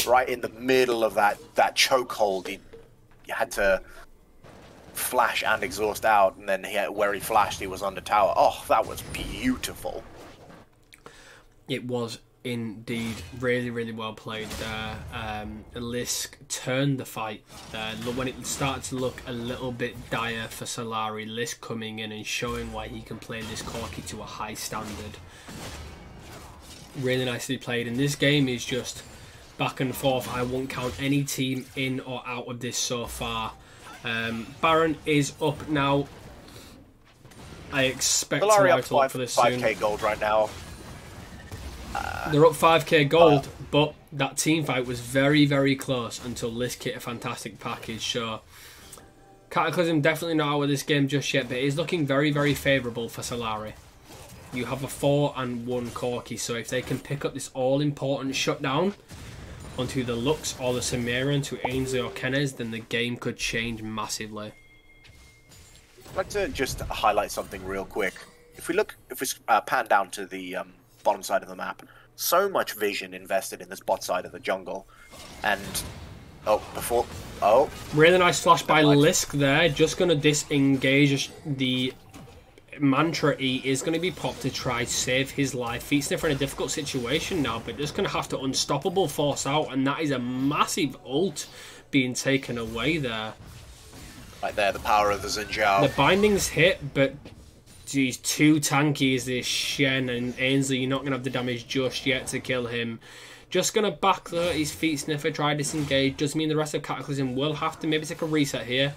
Right in the middle of that chokehold, you had to flash and exhaust out, and then where he flashed, he was under tower. Oh, that was beautiful. It was indeed really well played there. Lisk turned the fight there. When it started to look a little bit dire for Solari, Lisk coming in and showing why he can play this Corki to a high standard. Really nicely played, and this game is just back and forth. I won't count any team in or out of this so far. Baron is up now. I expect Solari to look for this soon. 5k gold right now. They're up 5k gold, but that team fight was very close until Lisk hit a fantastic package. So Cataclysm definitely not out of this game just yet, but it is looking very, very favourable for Solari. You have a 4 and 1 Corki, so if they can pick up this all-important shutdown onto the Lux or the Sumerian to Ainsley or Kenez, then the game could change massively. I'd like to just highlight something real quick. If we pan down to the bottom side of the map, so much vision invested in this bot side of the jungle, and really nice flash by Lisk there. Just gonna disengage the Mantra E is going to be popped to try save his life. Feet Sniffer in a difficult situation now, but just going to have to unstoppable force out, and that is a massive ult being taken away there. Right there, the power of the Xinjiao. The bindings hit, but geez, too tanky is this Shen, and Ainsley, you're not going to have the damage just yet to kill him. Just going to back though, his Feet Sniffer, try disengage. Does mean the rest of Cataclysm will have to maybe take a reset here.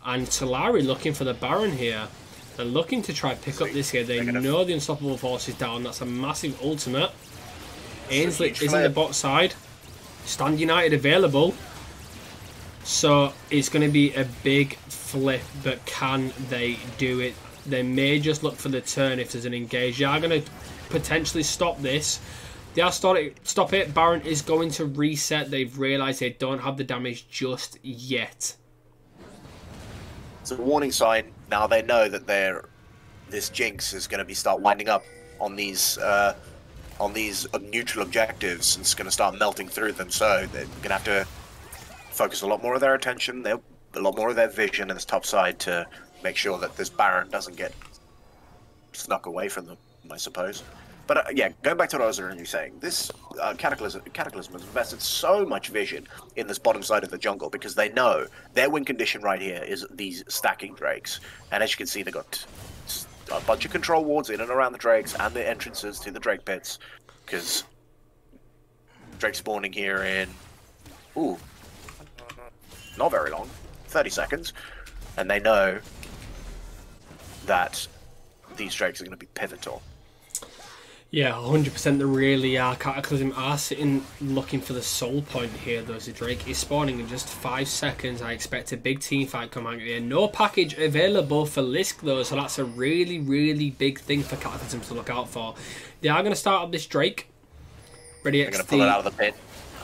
And Solari looking for the Baron here. They're looking to try pick up this here. They know the unstoppable force is down. That's a massive ultimate. Ainsley is in the bot side. Stand United available. So it's going to be a big flip, but can they do it? They may just look for the turn if there's an engage. They are going to potentially stop this. They are stop it. Baron is going to reset. They've realised they don't have the damage just yet. It's a warning sign. Now they know that this Jinx is going to start winding up on these neutral objectives, and it's going to start melting through them. So they're going to have to focus a lot more of their attention, a lot more of their vision in this top side to make sure that this Baron doesn't get snuck away from them, I suppose. But yeah, going back to what I was originally saying, this Cataclysm has invested so much vision in this bottom side of the jungle because they know their win condition right here is these stacking Drakes. And as you can see, they've got a bunch of control wards in and around the Drakes and the entrances to the Drake pits. Because Drake spawning here in, not very long, 30 seconds. And they know that these Drakes are going to be pivotal. Yeah, 100% they really are. Cataclysm are sitting looking for the soul point here, though, as the Drake is spawning in just 5 seconds. I expect a big team fight come out here. No package available for Lisk, though, so that's a really, really big thing for Cataclysm to look out for. They are going to start up this Drake. Ready XD. They're going to pull it out of the pit.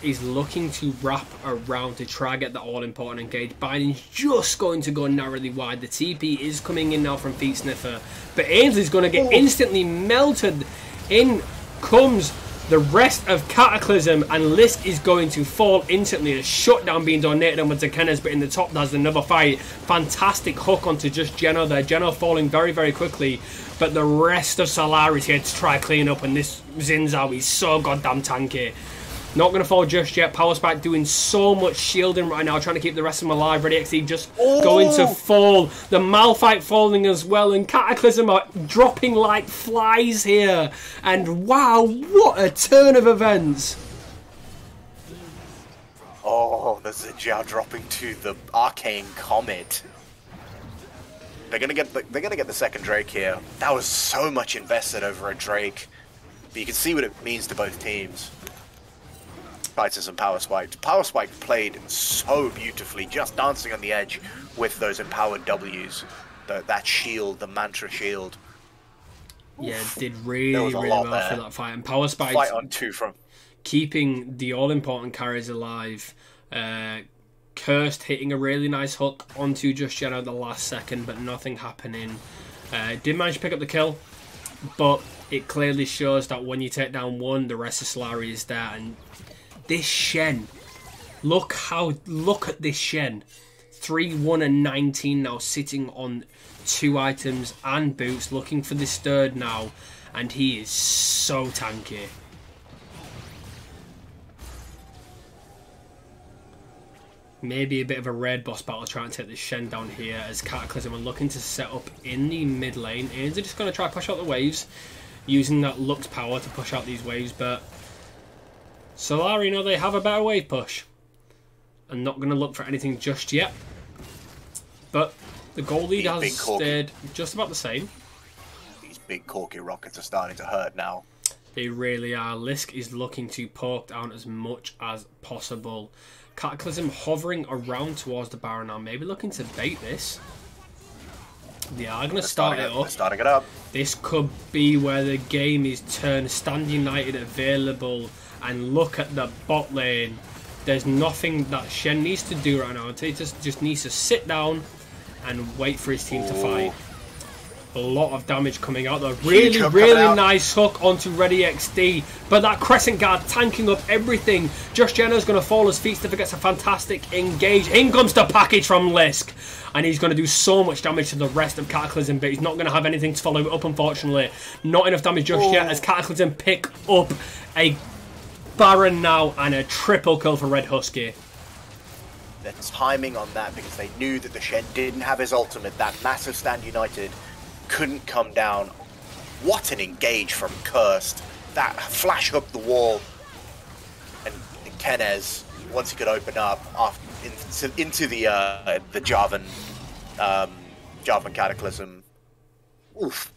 He's looking to wrap around to try get that all-important engage. Binding's just going to go narrowly wide. The TP is coming in now from Feet Sniffer, but Ainsley's going to get instantly melted. In comes the rest of Cataclysm, and Lisk is going to fall instantly. A shutdown being donated onto to Kenneth, but in the top there's another fight. Fantastic hook onto just Geno there. Geno falling very, very quickly, but the rest of Solari is here to try clean up, and this Zinzao is so goddamn tanky. Not going to fall just yet. Power Spike doing so much shielding right now, trying to keep the rest of them alive. Ready XE just going to fall. The Malphite falling as well, and Cataclysm are dropping like flies here. And wow, what a turn of events. Oh, the Xinjiao dropping to the Arcane Comet. They're gonna get the second Drake here. That was so much invested over a Drake, but you can see what it means to both teams. Titus and Power Spike. Power Spike played so beautifully, just dancing on the edge with those empowered W's. That shield, the Mantra shield. Yeah, did really, really well for that fight. And Power Spike fight on two from keeping the all-important carries alive. Cursed hitting a really nice hook onto Just Geno at the last second, but nothing happening. Did manage to pick up the kill, but it clearly shows that when you take down one, the rest of Solari is there. And this Shen, look at this Shen, 3-1 and 19 now, sitting on 2 items and boots, looking for this third now, and he is so tanky. Maybe a bit of a red boss battle trying to take this Shen down here as Cataclysm are looking to set up in the mid lane. And they're just going to try to push out the waves, using that Lux power to push out these waves, but Solari know they have a better wave push and not going to look for anything just yet. But the goal lead has stayed just about the same. These big corky rockets are starting to hurt now. They really are. Lisk is looking to poke down as much as possible. Cataclysm hovering around towards the Baron now, maybe looking to bait this. They are going to start it up. Starting it up. This could be where the game is turned. Stand United available, and look at the bot lane. There's nothing that Shen needs to do right now. Titus just needs to sit down and wait for his team to fight. A lot of damage coming out there. Really, really nice hook onto Ready XD. But that Crescent Guard tanking up everything. Josh Jenner's going to fall as Feetstiffer gets a fantastic engage. In comes the package from Lisk. And he's going to do so much damage to the rest of Cataclysm. But he's not going to have anything to follow it up, unfortunately. Not enough damage just yet as Cataclysm pick up a Baron now and a triple kill for Red Husky. The timing on that, because they knew that the Shen didn't have his ultimate. That massive Stand United couldn't come down. What an engage from Cursed. That flash up the wall. And Kenez, once he could open up into the Jarvan Cataclysm. Oof.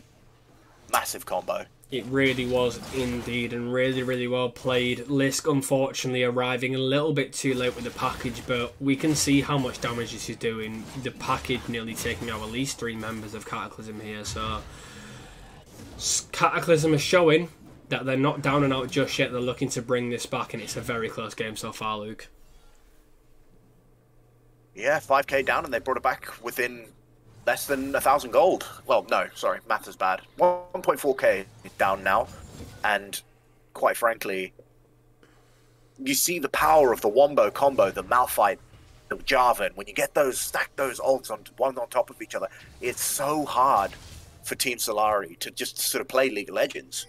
Massive combo. It really was indeed, and really, really well played. Lisk unfortunately arriving a little bit too late with the package, but we can see how much damage this is doing. The package nearly taking out at least 3 members of Cataclysm here, so Cataclysm is showing that they're not down and out just yet. They're looking to bring this back, and it's a very close game so far, Luke. Yeah, 5k down, and they brought it back within less than 1,000 gold. Well, no, sorry, math is bad. 1.4k down now, and quite frankly, you see the power of the Wombo combo, the Malphite, the Jarvan. When you get those, stack those ults on one on top of each other, it's so hard for Team Solari to just sort of play League of Legends.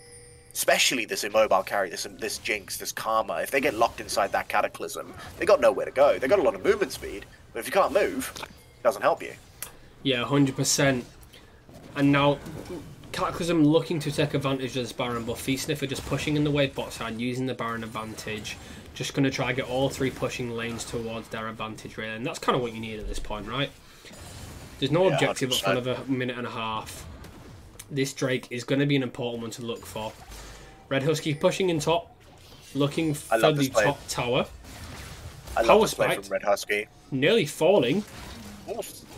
Especially this immobile carry, this Jinx, this Karma. If they get locked inside that Cataclysm, they got nowhere to go. They got a lot of movement speed, but if you can't move, it doesn't help you. Yeah, 100%. And now Cataclysm looking to take advantage of this Baron buff. Feetstiffer just pushing in the wave bot side, using the Baron advantage. Just going to try and get all 3 pushing lanes towards their advantage, really. And that's kind of what you need at this point, right? There's no objective up for another minute and a half. This Drake is going to be an important one to look for. Red Husky pushing in top, looking for the top tower. Power spike from Red Husky. Nearly falling.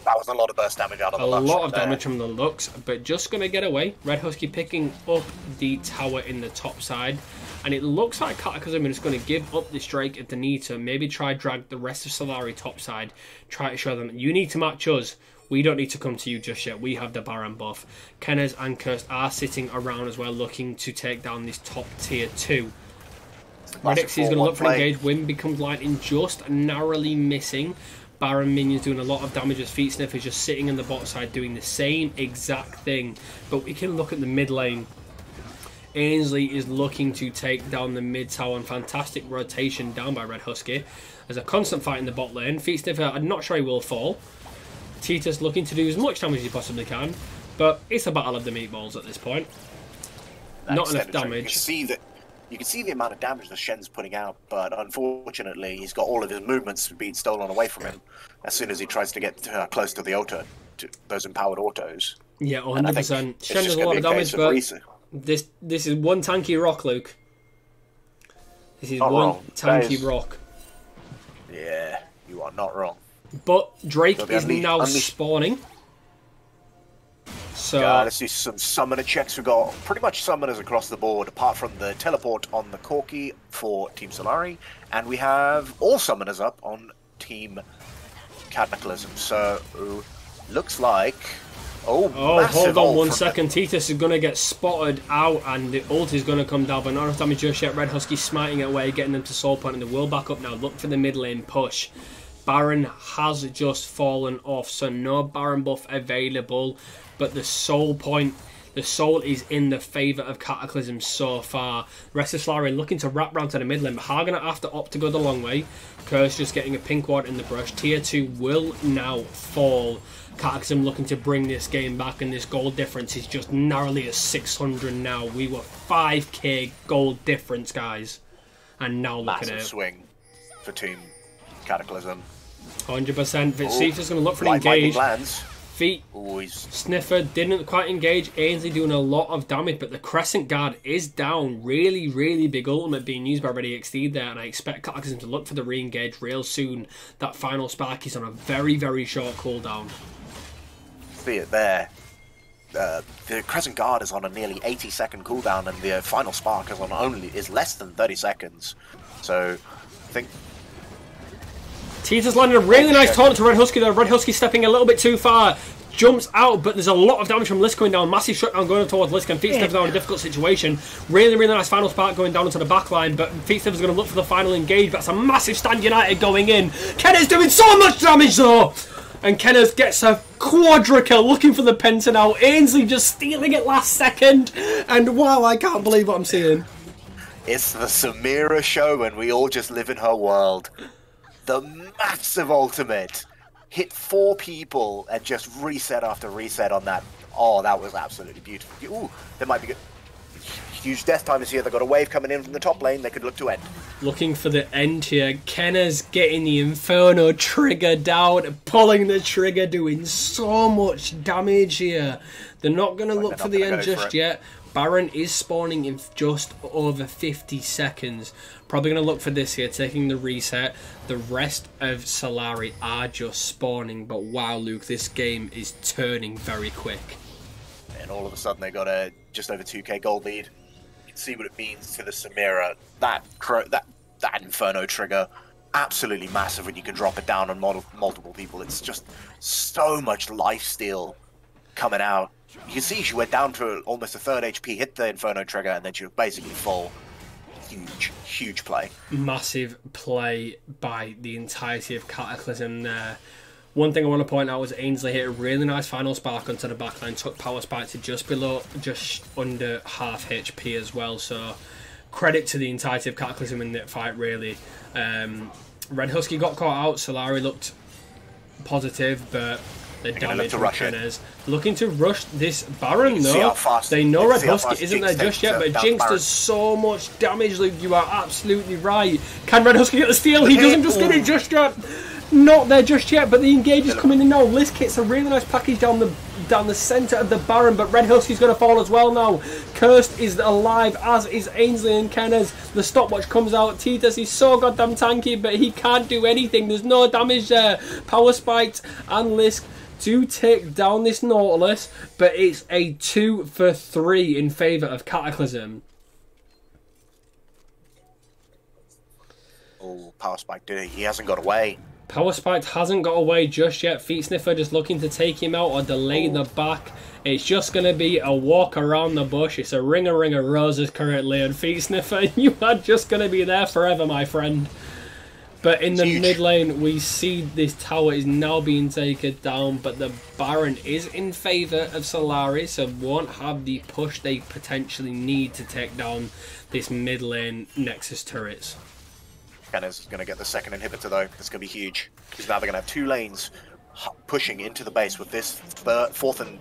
That was a lot of burst damage out of the Lux. A lot of damage from the Lux, but just going to get away. Red Husky picking up the tower in the top side. And it looks like Cataclysm is going to give up this Drake if they need to. Maybe try drag the rest of Solari top side. Try to show them, you need to match us. We don't need to come to you just yet. We have the Baron buff. Kenez and Cursed are sitting around as well, looking to take down this top tier 2. Redix is going to look for an engage. Win becomes lightning, just narrowly missing. Baron minions doing a lot of damage as Feetstiffer is just sitting in the bot side doing the same exact thing. But we can look at the mid lane. Ainsley is looking to take down the mid tower, and fantastic rotation down by Red Husky. There's a constant fight in the bot lane. Feetstiffer, I'm not sure he will fall. Titus looking to do as much damage as he possibly can, but it's a battle of the meatballs at this point. Not enough damage. You can see the amount of damage the Shen's putting out, but unfortunately he's got all of his movements being stolen away from him as soon as he tries to get close to the auto, to those empowered autos. Yeah, 100%. Shen does a lot of damage, but this is one tanky rock, Luke. This is one tanky rock. Yeah, you are not wrong. But Drake is now spawning. So let's do some summoner checks. We've got pretty much summoners across the board, apart from the teleport on the Corki for Team Solari, and we have all summoners up on Team Cataclysm. So looks like hold on 1 second. Titus is going to get spotted out, and the ult is going to come down, but not enough damage just yet. Red Husky smiting it away, getting them to soul point, and they will back up now. Look for the mid lane push. Baron has just fallen off, so no Baron buff available, but the soul point, the soul is in the favour of Cataclysm so far. Rest of Solari looking to wrap round to the mid lane, but Hagen have to opt to go the long way. Curse just getting a pink ward in the brush. Tier 2 will now fall. Cataclysm looking to bring this game back, and this gold difference is just narrowly at 600 now. We were 5k gold difference, guys. And now look at it. Massive swing for Team Cataclysm. 100%. Feetstiffer's going to look for an engage. Feet Always. Sniffer didn't quite engage. Ainsley doing a lot of damage, but the Crescent Guard is down. Really, really big ultimate being used by Ready XD there, and I expect Cataclysm to look for the re-engage real soon. That final spark is on a very, very short cooldown. See it there. The Crescent Guard is on a nearly 80-second cooldown, and the final spark is less than 30 seconds. So, I think Tita's landed a really nice taunt to Red Husky there. Red Husky stepping a little bit too far. Jumps out, but there's a lot of damage from Lisk going down. Massive shutdown going towards Lisk, and Feet Sniffer's now in a difficult situation. Really, really nice final spark going down into the back line, but Feet Sniffer's going to look for the final engage. That's a massive Stand United going in. Kenneth doing so much damage though! And Kenneth gets a quadrica looking for the penta now. Ainsley just stealing it last second. And wow, I can't believe what I'm seeing. it's the Samira show, and we all just live in her world. The massive ultimate hit 4 people and just reset after reset on that. Oh, that was absolutely beautiful. Ooh, there might be good. Huge death time is here. They've got a wave coming in from the top lane. They could look to end. Looking for the end here. Kenna's getting the Inferno trigger down, pulling the trigger, doing so much damage here. They're not going to look for the end just yet. Baron is spawning in just over 50 seconds. Probably going to look for this here, taking the reset. The rest of Solari are just spawning. But wow, Luke, this game is turning very quick. And all of a sudden they got a just over 2k gold lead. You can see what it means to the Samira. That Inferno trigger, absolutely massive when you can drop it down on multiple people. It's just so much lifesteal coming out. You can see she went down to almost a third HP, hit the Inferno trigger, and then she was basically full. Huge, huge play. Massive play by the entirety of Cataclysm there. One thing I want to point out was Ainsley hit a really nice final spark onto the backline, took power spike to just under half HP as well. So credit to the entirety of Cataclysm in that fight, really. Red Husky got caught out. Solari looked positive, but the damage from Kenna's looking to rush this Baron though. They know Red Husky isn't there just yet, but Jinx does so much damage, Luke. You are absolutely right. Can Red Husky get the steal? He doesn't just get it just yet. Not there just yet, but the engage is coming in now. Lisk hits a really nice package down the centre of the Baron, but Red Husky's going to fall as well now. Cursed is alive, as is Ainsley and Kenneth. The stopwatch comes out. Titus, he's so goddamn tanky, but he can't do anything. There's no damage there. Power spiked and Lisk do take down this Nautilus, but it's a 2 for 3 in favour of Cataclysm. Oh, power spike, did he hasn't got away. Power Spike hasn't got away just yet. Feet Sniffer just looking to take him out or delay the back. It's just going to be a walk around the bush. It's a ring of roses currently. And Feet Sniffer, you are just going to be there forever, my friend. But in the mid lane, we see this tower is now being taken down. But the Baron is in favour of Solari, so won't have the push they potentially need to take down this mid lane Nexus turrets. Kenna's going to get the second inhibitor though. It's going to be huge. Because now they're going to have 2 lanes pushing into the base with this fourth and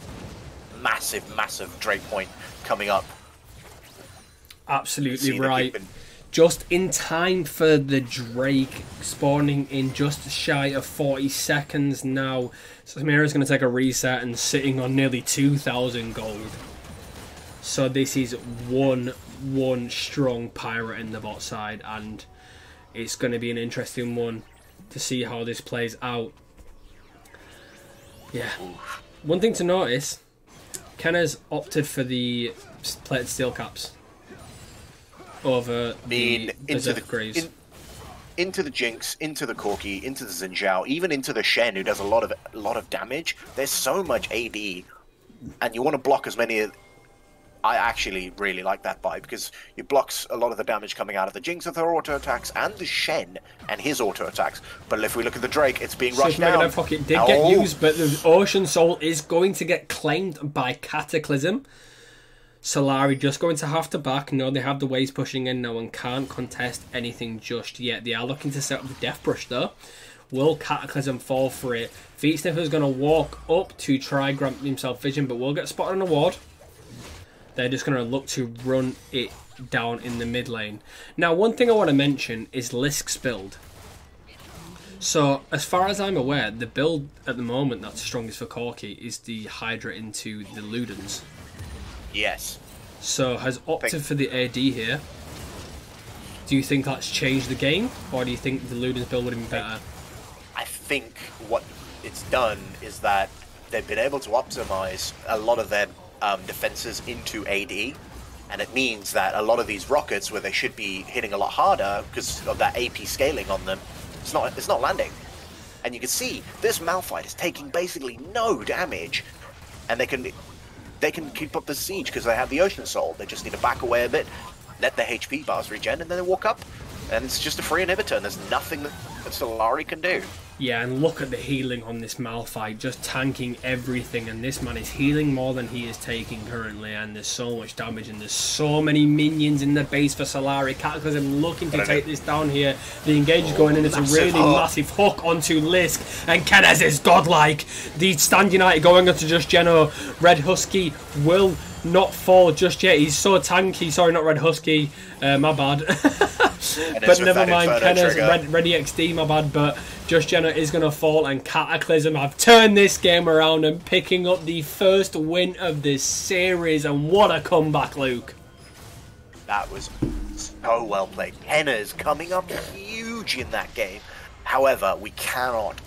massive Drake point coming up. Absolutely right. Just in time for the Drake spawning in just shy of 40 seconds now. Samira's going to take a reset and sitting on nearly 2,000 gold. So this is one strong pirate in the bot side, and it's going to be an interesting one to see how this plays out. Yeah. One thing to notice, Kenna's opted for the plated steel caps over the Berserk Greaves. Into the Jinx, into the Corki, into the Xin Zhao, even into the Shen, who does a lot of damage. There's so much AD, and you want to block as many. I actually really like that buy because it blocks a lot of the damage coming out of the Jinx with her auto attacks and the Shen and his auto attacks. But if we look at the Drake, it's being rushed down. Pocket did get used, but the Ocean Soul is going to get claimed by Cataclysm. Solari just going to have to back. No, they have the waves pushing in now and can't contest anything just yet. They are looking to set up the Death Brush though. Will Cataclysm fall for it? Feet Sniffer's going to walk up to try grant himself vision, but will get spotted on a ward. They're just going to look to run it down in the mid lane. Now, one thing I want to mention is Lisk's build. So, as far as I'm aware, the build at the moment that's strongest for Corki is the Hydra into the Ludens. Yes. So, has opted for the AD here. Do you think that's changed the game? Or do you think the Ludens build would have been better? I think what it's done is that they've been able to optimize a lot of their defenses into AD. And it means that a lot of these rockets, where they should be hitting a lot harder because of that AP scaling on them, it's not landing. And you can see this Malphite is taking basically no damage, and they can keep up the siege because they have the Ocean Soul. They just need to back away a bit, let their HP bars regen, and then they walk up. And it's just a free inhibitor, and there's nothing that Solari can do. Yeah, and look at the healing on this Malphite, just tanking everything, and this man is healing more than he is taking currently, and there's so much damage, and there's so many minions in the base for Solari. Cataclysm looking to take this down here. The engage is going in, it's a really massive hook onto Lisk, and Kenez is godlike. The Stand United going onto Just Geno. Red Husky will not fall just yet. He's so tanky. Sorry, not Red Husky. My bad. But never mind. Kenner's Ready XD. My bad. But Just Geno is going to fall, and Cataclysm have turned this game around and picking up the first win of this series. And what a comeback, Luke. That was so well played. Kenner's coming up huge in that game. However, we cannot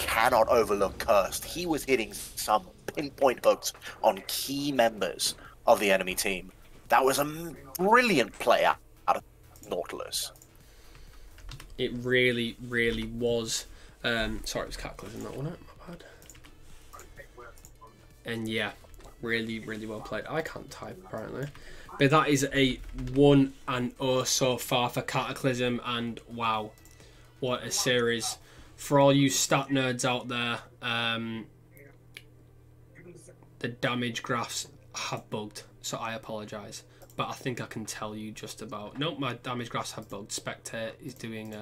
overlook Cursed. He was hitting some pinpoint hooks on key members of the enemy team. That was a brilliant play out of Nautilus. It really, really was. Sorry, it was Cataclysm, that wasn't it? My bad. And yeah, really, really well played. I can't type, apparently. But that is a 1-0 so far for Cataclysm, and wow, what a series. For all you stat nerds out there, the damage graphs have bugged, so I apologise. But I think I can tell you just about... Nope, my damage graphs have bugged. Spectre is doing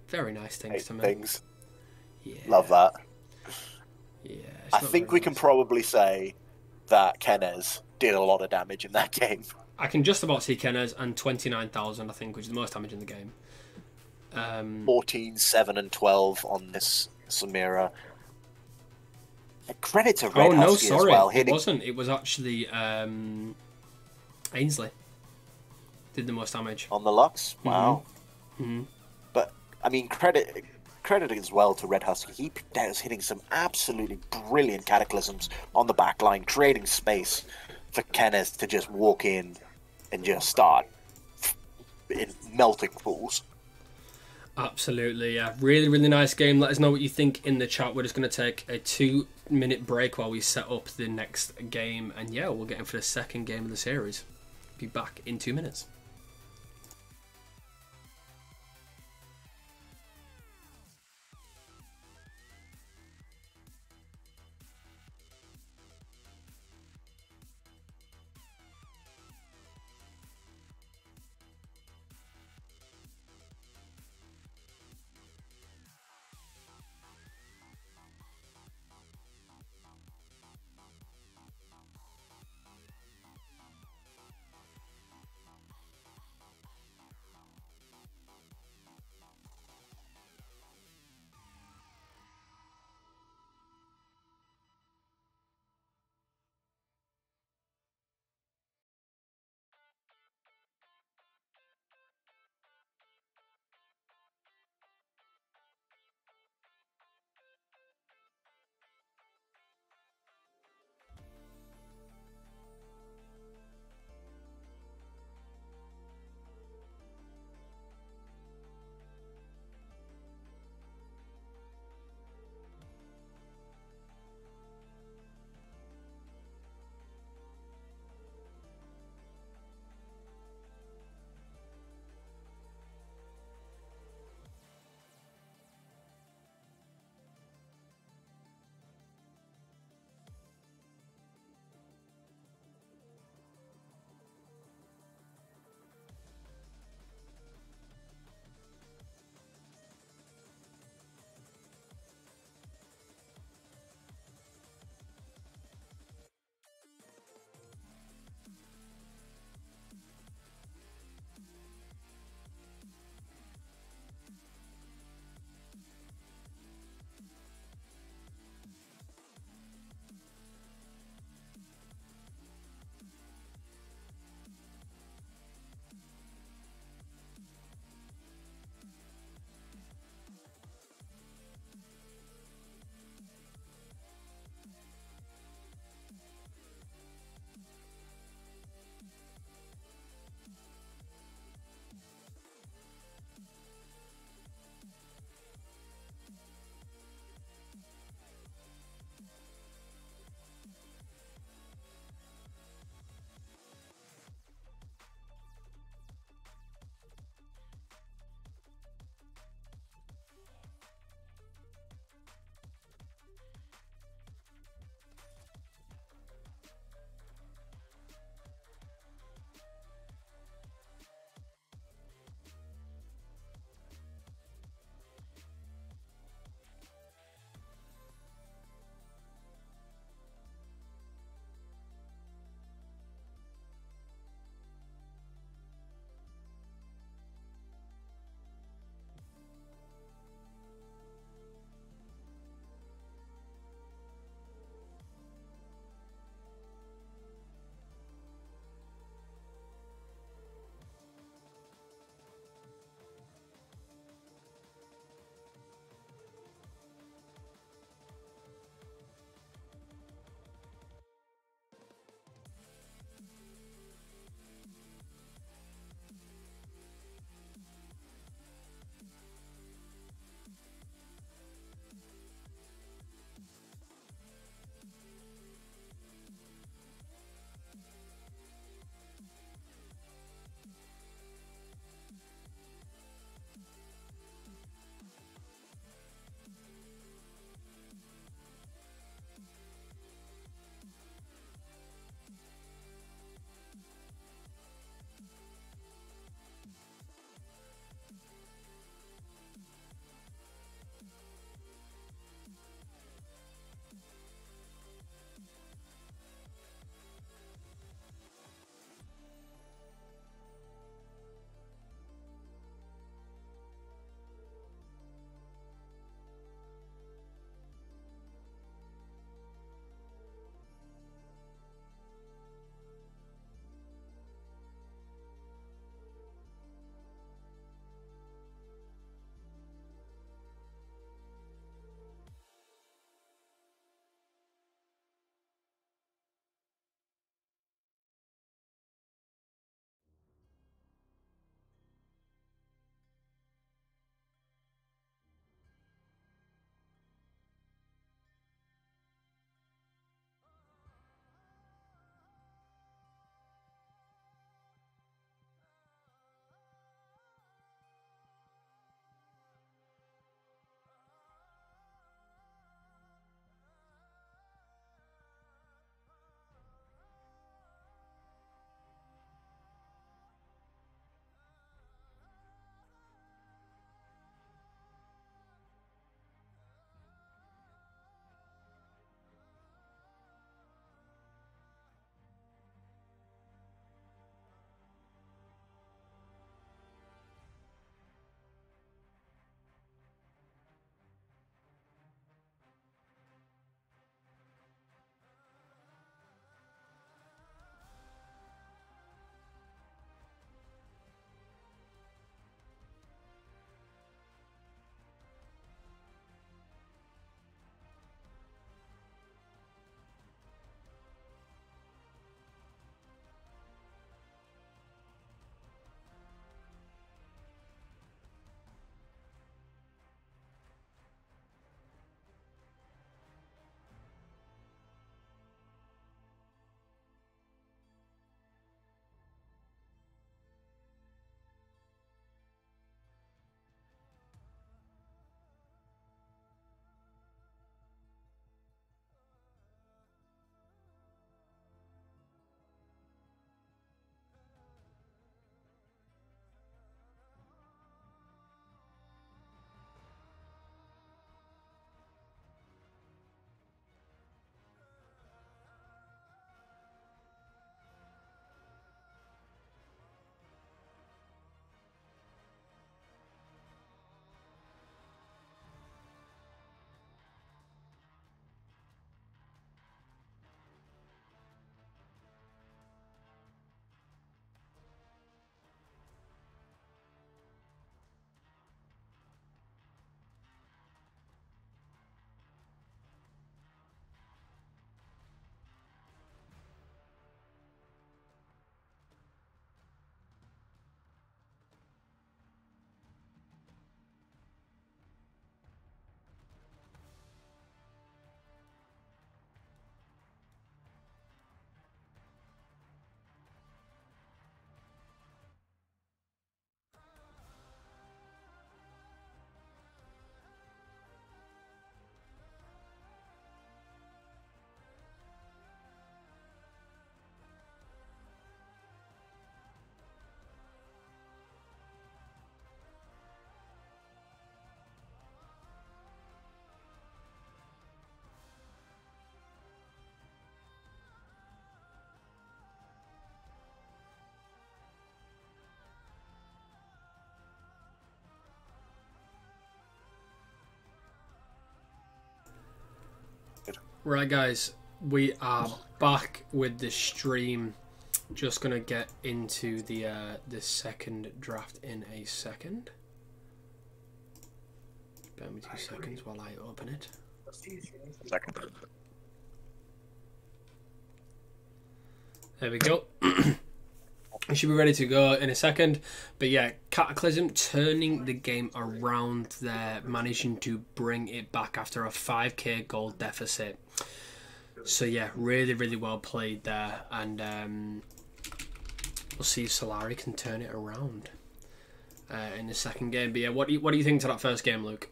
very nice things to me. Yeah. Love that. Yeah. I think we can probably say that Kenez did a lot of damage in that game. I can just about see Kenez and 29,000, I think, which is the most damage in the game. 14, 7, and 12 on this Samira. Credit to Red Husky as well. It wasn't. It was actually Ainsley did the most damage on the Lux. Wow. Mm-hmm. But I mean, credit as well to Red Husky. He was hitting some absolutely brilliant cataclysms on the back line, creating space for Kenneth to just walk in and just start melting fools. Absolutely, yeah. Really, really nice game. Let us know what you think in the chat. We're just going to take a 2-minute break while we set up the next game. And yeah, we'll get in for the second game of the series. Be back in 2 minutes. Right, guys, we are back with the stream. Just gonna get into the second draft in a second. Bear me 2 seconds while I open it. Second. There we go. We should be ready to go in a second. But yeah, Cataclysm turning the game around there, managing to bring it back after a 5k gold deficit. So yeah, really, really well played there. And we'll see if Solari can turn it around in the second game. But yeah, what do you think to that first game, Luke?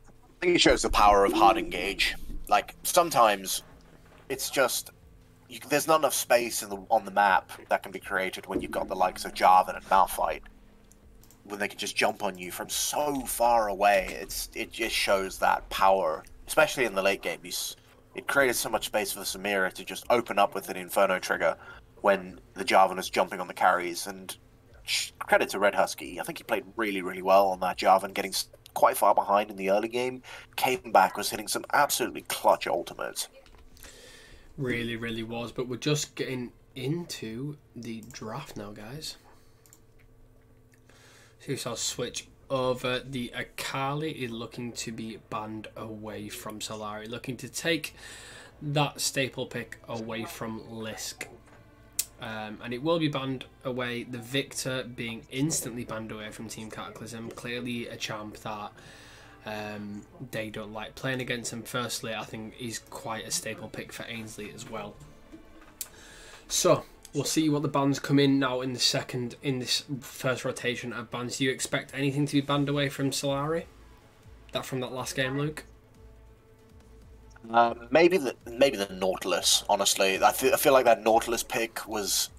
I think it shows the power of hard engage. Like, sometimes it's just... there's not enough space on the map that can be created when you've got the likes of Jarvan and Malphite, when they can just jump on you from so far away. It just shows that power, especially in the late game. It created so much space for the Samira to just open up with an Inferno trigger when the Jarvan is jumping on the carries. And credit to Red Husky, I think he played really, really well on that Jarvan, getting quite far behind in the early game, came back, was hitting some absolutely clutch ultimates. Really, really was. But we're just getting into the draft now, guys. So I'll switch over. The Akali is looking to be banned away from Solari, looking to take that staple pick away from Lisk. And it will be banned away. The Victor being instantly banned away from Team Cataclysm. Clearly a champ that they don't like playing against him. Firstly, I think he's quite a staple pick for Ainsley as well. So we'll see what the bans come in now in this first rotation of bans. Do you expect anything to be banned away from Solari? From that last game, Luke? Maybe the Nautilus. Honestly, I feel like that Nautilus pick was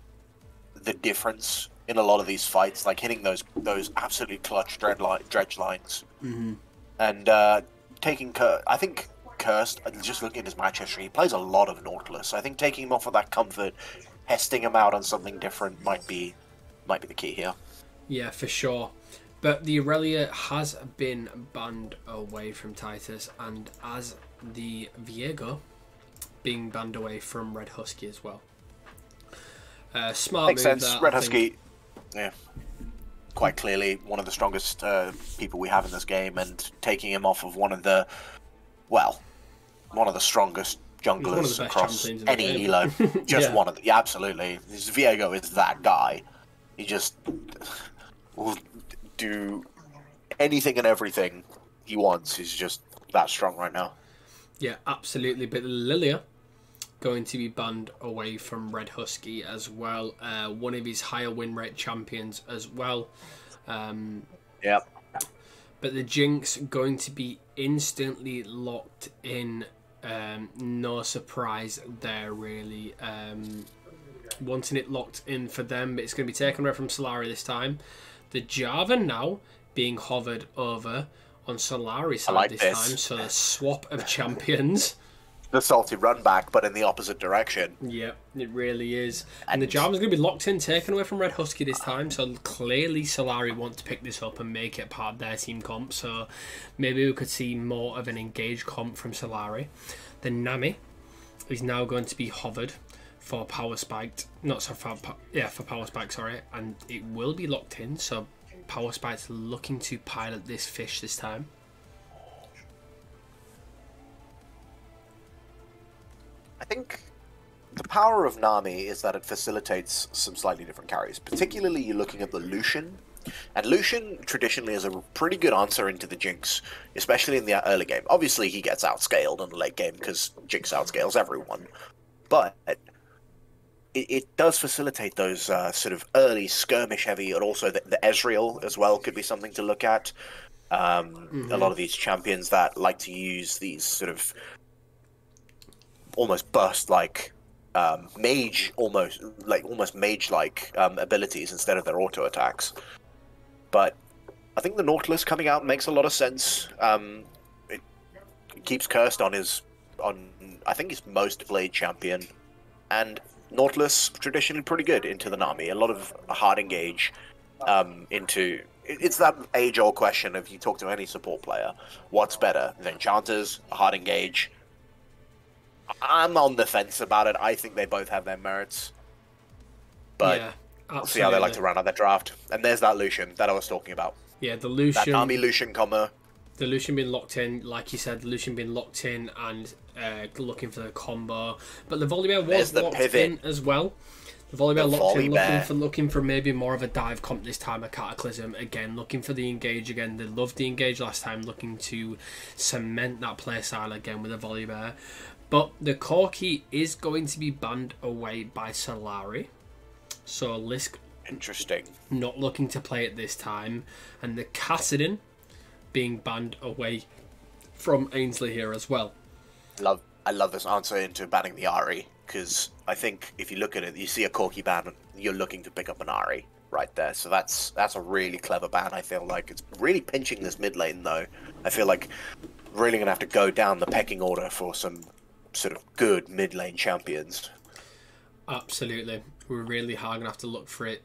the difference in a lot of these fights, like hitting those absolutely clutch dredge lines. Mm-hmm. And taking I think Cursed, just looking at his match history, he plays a lot of Nautilus. I think taking him off of that comfort, testing him out on something different might be the key here. Yeah, for sure. But the Aurelia has been banned away from Titus, and as the Viego being banned away from Red Husky as well. Smart Makes move. Sense. Red Husky, yeah, quite clearly one of the strongest people we have in this game, and taking him off of one of the strongest junglers across any elo. Just one of the, yeah, absolutely. Viego is that guy. He just will do anything and everything he wants. He's just that strong right now. Yeah, absolutely. But Lilia going to be banned away from Red Husky as well. One of his higher win rate champions as well. Yeah. But the Jinx going to be instantly locked in. No surprise there, really. Wanting it locked in for them, but it's going to be taken away from Solari this time. The Jarvan now being hovered over on Solari's side this time, so the swap of champions. The salty run back, but in the opposite direction. Yeah, it really is. And the Jarvan's going to be locked in, taken away from Red Husky this time, so clearly Solari want to pick this up and make it part of their team comp, so maybe we could see more of an engaged comp from Solari. The Nami is now going to be hovered for Power Spiked, for Power Spike, sorry, and it will be locked in, so Power Spike's looking to pilot this fish this time. I think the power of Nami is that it facilitates some slightly different carries. Particularly, you're looking at the Lucian. And Lucian traditionally is a pretty good answer into the Jinx, especially in the early game. Obviously, he gets outscaled in the late game because Jinx outscales everyone. But it does facilitate those sort of early skirmish-heavy, and also the Ezreal as well could be something to look at. A lot of these champions that like to use these sort of almost burst-like almost mage-like abilities instead of their auto attacks. But I think the Nautilus coming out makes a lot of sense. It keeps Cursed on I think his most played champion, and Nautilus traditionally pretty good into the Nami. A lot of hard engage into. It's that age-old question. If you talk to any support player, what's better, the Enchanters, hard engage, I'm on the fence about it. I think they both have their merits. But Yeah, we'll see how they like absolutely. to round out their draft. And there's that Lucian that I was talking about. Yeah, That Nami Lucian combo. the Lucian being locked in, like you said, Lucian being locked in and looking for the combo. But the Volibear was locked in as well. The Volibear locked in, looking for maybe more of a dive comp this time at Cataclysm. Again, looking for the engage again. They loved the engage last time, looking to cement that playstyle again with the Volibear. But the Corki is going to be banned away by Solari. So Lisk Interesting. not looking to play it this time. And the Kassadin being banned away from Ainsley here as well. I love this answer into banning the Ari, because I think if you look at it, you see a Corki ban, you're looking to pick up an Ari right there. So that's a really clever ban, I feel like. It's really pinching this mid lane, though. I feel like really going to have to go down the pecking order for some sort of good mid lane champions. Absolutely. We're really hard going to have to look for it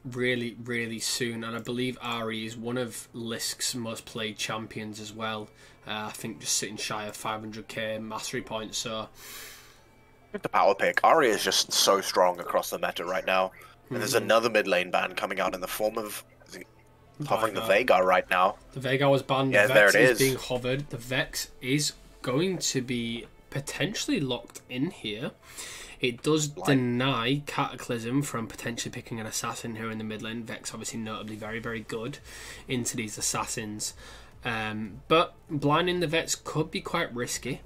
really, really soon. And I believe Ari is one of Lisk's most played champions as well. I think just sitting shy of 500k mastery points. So The power pick. Ari is just so strong across the meta right now. And there's another mid lane ban coming out in the form of hovering the Veigar right now. The Veigar was banned. Yeah, The Vex there it is being hovered. The Vex is going to be potentially locked in here. It does deny Cataclysm from potentially picking an assassin here in the mid lane. Vex obviously notably very, very good into these assassins. But blinding the Vex could be quite risky.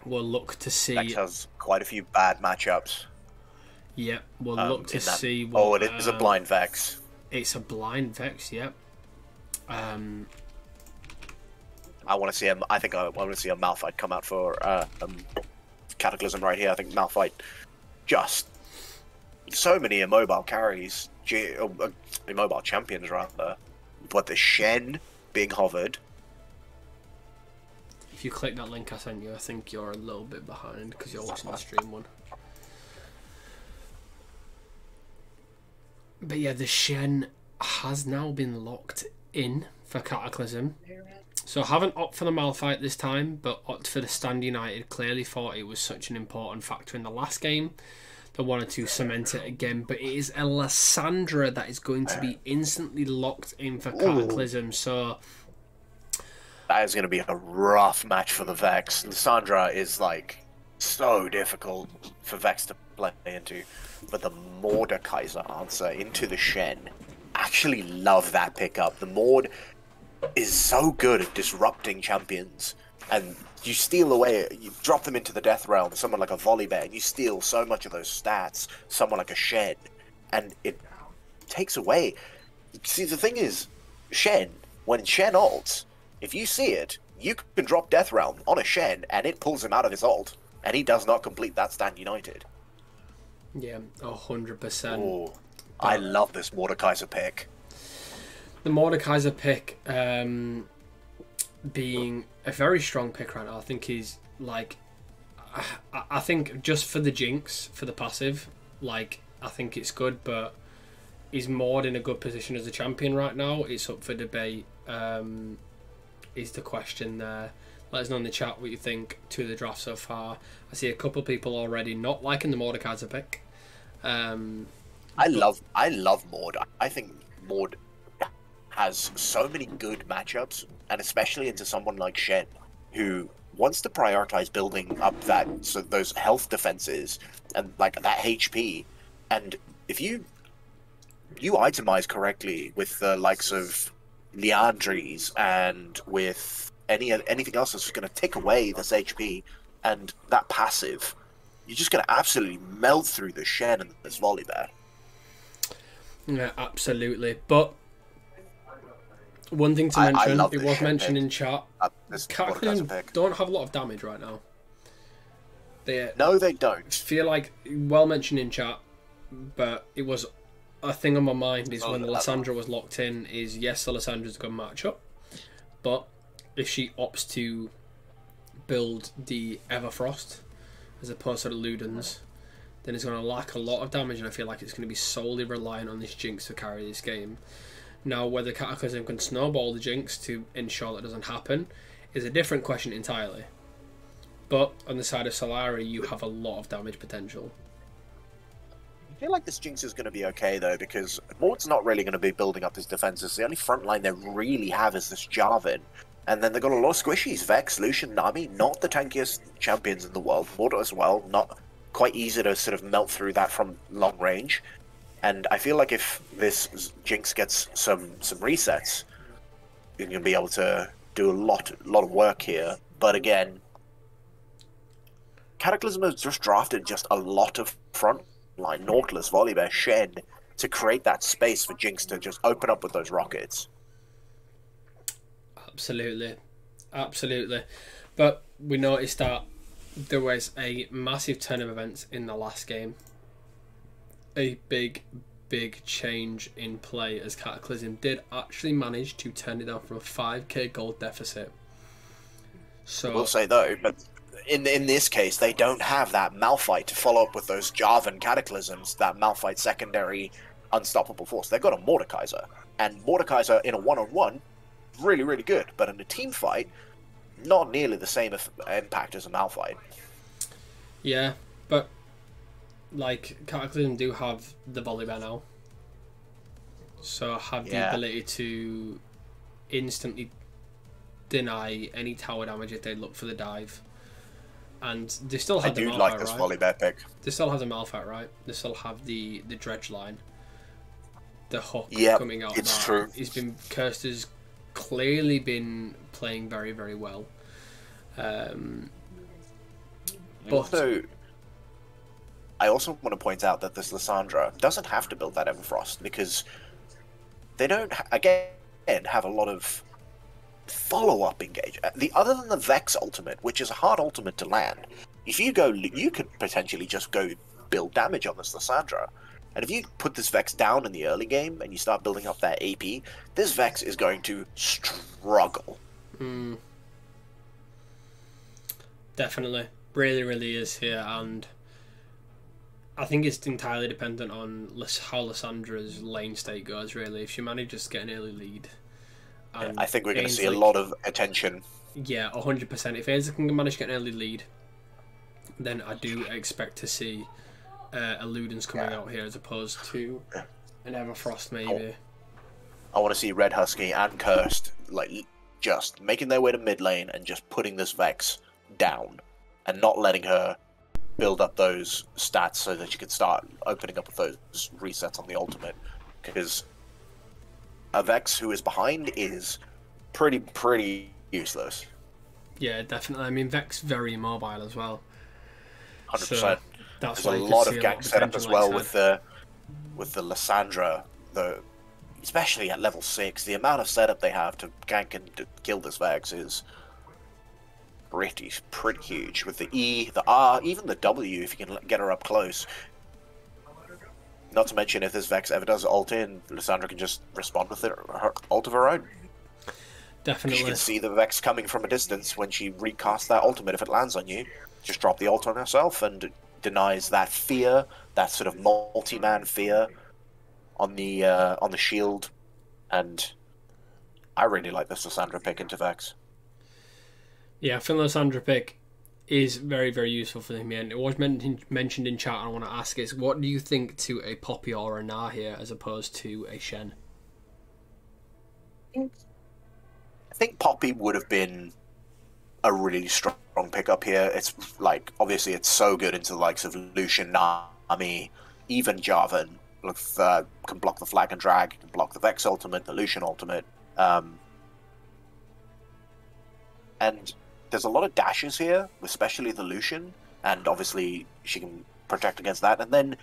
We'll look to see. Vex has quite a few bad matchups. Yep, we'll look to see what... Oh, it is a blind Vex. It's a blind Vex, yep. I want to see him. I think I want to see a Malphite come out for Cataclysm right here. I think Malphite just so many immobile carries, immobile champions rather. But the Shen being hovered. If you click that link I sent you, I think you're a little bit behind because you're watching the stream one. But yeah, the Shen has now been locked in for Cataclysm. So I haven't opted for the Malphite this time, but opted for the Stand United. Clearly thought it was such an important factor in the last game. They wanted to cement it again, but it is a Lissandra that is going to be instantly locked in for Cataclysm. So that is going to be a rough match for the Vex. Lissandra is like so difficult for Vex to play into. But the Mordekaiser answer into the Shen, actually love that pickup. The Mord is so good at disrupting champions, and you steal away, you drop them into the death realm, someone like a Volibear, and you steal so much of those stats, someone like a Shen, and it takes away. See, the thing is, Shen, when Shen ults, if you see it, you can drop death realm on a Shen, and it pulls him out of his ult, and he does not complete that Stand United. yeah, 100%. Oh, I love this Mordekaiser pick. The Mordekaiser pick being a very strong pick right now. I think he's like, I think just for the jinx, for the passive, like I think it's good, but is Mord in a good position as a champion right now? It's up for debate. Is the question there? Let us know in the chat what you think to the draft so far. I see a couple of people already not liking the Mordekaiser pick. I love Mord. I think Mord has so many good matchups, and especially into someone like Shen, who wants to prioritize building up those health defenses and like that HP. And if you itemize correctly with the likes of Liandry's and with anything else that's going to take away this HP and that passive, you're just going to absolutely melt through the Shen and this Volibear. Yeah, absolutely. But one thing to mention, it was mentioned in chat, Cataclysm don't have a lot of damage right now. No, they don't. Feel like, well mentioned in chat, but it was a thing on my mind is when the Lissandra was locked in, is yes, the Lissandra's a good matchup, but if she opts to build the Everfrost as opposed to the Ludens, then it's going to lack a lot of damage, and I feel like it's going to be solely reliant on this Jinx to carry this game. Now, whether Cataclysm can snowball the Jinx to ensure that doesn't happen is a different question entirely. But on the side of Solari, you have a lot of damage potential. I feel like this Jinx is going to be okay, though, because Maud's not really going to be building up his defenses. The only front line they really have is this Jarvan. And then they've got a lot of squishies. Vex, Lucian, Nami, not the tankiest champions in the world. Maud as well, not quite easy to sort of melt through that from long range. And I feel like if this Jinx gets some resets, you're going to be able to do a lot of work here. But again, Cataclysm has just drafted just a lot of front line, Nautilus, Volibear, Shen, to create that space for Jinx to just open up with those rockets. Absolutely. But we noticed that there was a massive turn of events in the last game. A big change in play, as Cataclysm did actually manage to turn it down from a 5k gold deficit. So I will say though, but in this case, they don't have that Malphite to follow up with those Jarvan Cataclysms, that Malphite secondary unstoppable force. They've got a Mordekaiser, and Mordekaiser in a one-on-one, really, really good, but in a team fight, not nearly the same impact as a Malphite. Yeah, but like Cataclysm do have the Volibear now, so have the ability to instantly deny any tower damage if they look for the dive. And they still have the Malphite, like this Volibear pick. They still have the Malphite, right? They still have the dredge line, the hook coming out. It's true. He's been Cursed has clearly been playing very, very well. But I also want to point out that this Lissandra doesn't have to build that Everfrost, because they don't have a lot of follow-up engage. Other than the Vex ultimate, which is a hard ultimate to land, if you could potentially just go build damage on this Lissandra. And if you put this Vex down in the early game and you start building up that AP, this Vex is going to struggle. Definitely. Really is here, and I think it's entirely dependent on how Lissandra's lane state goes, really. If she manages to get an early lead. I think we're going to see a lot of attention. Yeah, 100%. If Ainsley can manage to get an early lead, then I do expect to see a Ludens coming out here as opposed to an Everfrost, maybe. I want to see Red Husky and Cursed just making their way to mid lane and just putting this Vex down and not letting her build up those stats so that you can start opening up with those resets on the ultimate. Because a Vex who is behind is pretty useless. Yeah, definitely. I mean, Vex very immobile as well. 100%. So there's a lot of gank setup as well with the Lissandra. Especially at level 6, the amount of setup they have to gank and to kill this Vex is pretty huge. With the E, the R, even the W, if you can get her up close. Not to mention, if this Vex ever does ult in, Lissandra can just respond with her ult of her own. Definitely. You can see the Vex coming from a distance when she recasts that ultimate. If it lands on you, just drop the ult on herself and denies that fear, that sort of multi-man fear on the shield. And I really like this Lissandra pick into Vex. Yeah, I think Lissandra pick is very, very useful for him. And it was mentioned in chat, and I want to ask is, what do you think to a Poppy or a Nah here as opposed to a Shen? I think Poppy would have been a really strong pickup here. It's obviously it's so good into the likes of Lucian, Nami, even Jarvan. Can block the flag and drag, can block the Vex ultimate, the Lucian ultimate. And there's a lot of dashes here, especially the Lucian, and obviously she can protect against that. And then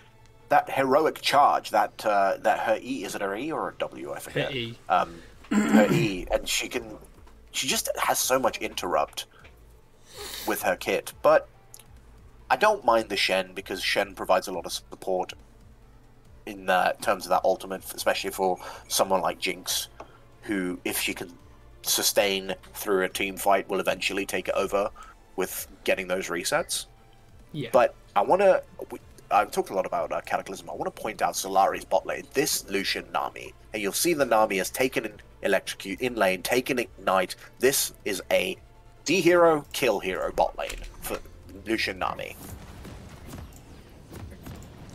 that heroic charge, that her E, is it her E or her W? I forget. Her E. Her E, and she just has so much interrupt with her kit. But I don't mind the Shen, because Shen provides a lot of support in terms of that ultimate, especially for someone like Jinx, who, if she can sustain through a team fight, will eventually take it over with getting those resets. Yeah. But I've talked a lot about Cataclysm. I want to point out Solari's bot lane. This Lucian Nami, and you'll see the Nami has taken Electrocute in lane, taken Ignite. This is a D hero, kill hero bot lane for Lucian Nami.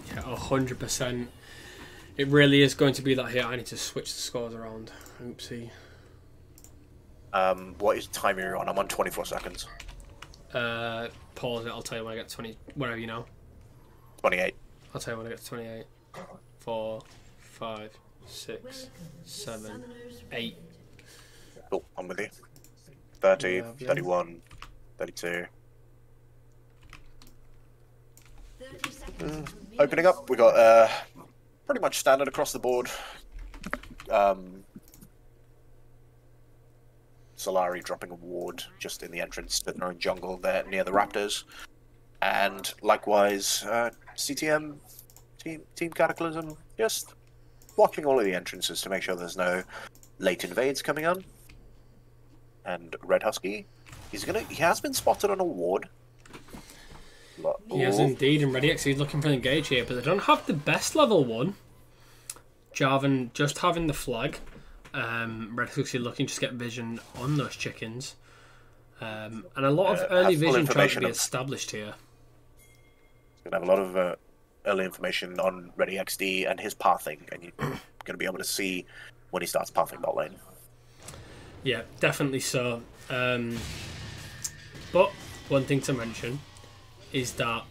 Yeah, 100%. It really is going to be that here. I need to switch the scores around. Oopsie. What is time you're on? I'm on 24 seconds. Pause it. I'll tell you when I get 20. Whatever you know. 28. I'll tell you when I get to 28. 4, 5, 6, 7, 8. Oh, I'm with you. 30, 31, 32. Opening up, we got pretty much standard across the board. Solari dropping a ward just in the entrance to their own jungle there near the Raptors. And likewise, CTM, Team Cataclysm, just watching all of the entrances to make sure there's no late invades coming on. And Red Husky, he has been spotted on a ward. He has indeed, and Ready X, he's looking for an engage here, but they don't have the best level 1. Jarvan just having the flag. Red Husky looking to get vision on those chickens. And a lot of early vision trying to be established here. He's going to have a lot of early information on Ready XD and his pathing, and you're going to be able to see when he starts pathing bot lane. Yeah, definitely so. But one thing to mention is that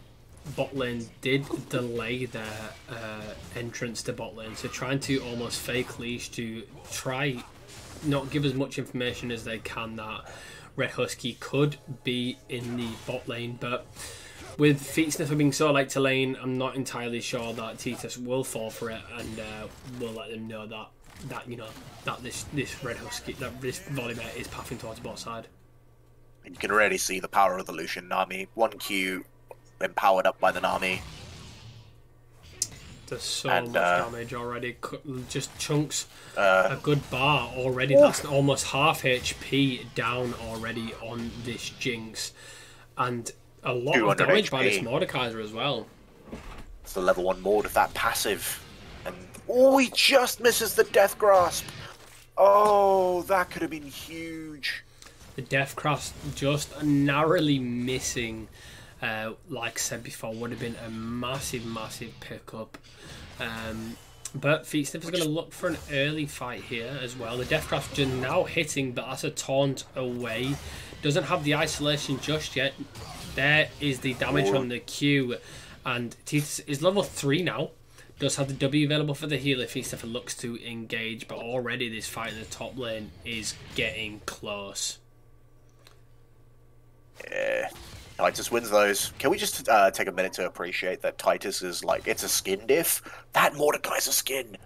bot lane did delay their entrance to bot lane, so trying to almost fake leash to try not give as much information as they can that Red Husky could be in the bot lane. But with Feet Sniffer being so late to lane, I'm not entirely sure that Titus will fall for it, and will let them know that this Red Husky, that this Volibear is pathing towards bot side. You can already see the power of the Lucian Nami. 1Q empowered up by the Nami. Does so much damage already. Just chunks a good bar already. That's almost half HP down already on this Jinx. And a lot of damage HP by this Mordekaiser as well. It's the level 1 Mord of that passive. And he just misses the Death Grasp. Oh, that could have been huge. The Death Grasp just narrowly missing, like I said before, would have been a massive, massive pickup. But Feet Sniffer's going to look for an early fight here as well. The Death Grasp just now hitting, but that's a taunt away. Doesn't have the isolation just yet. There is the damage from the Q. And Titus is level 3 now. Does have the W available for the heal if Feet Sniffer looks to engage. But already this fight in the top lane is getting close. Yeah, Titus wins those. Can we just take a minute to appreciate that Titus is like, it's a skin diff? That Mordekaiser skin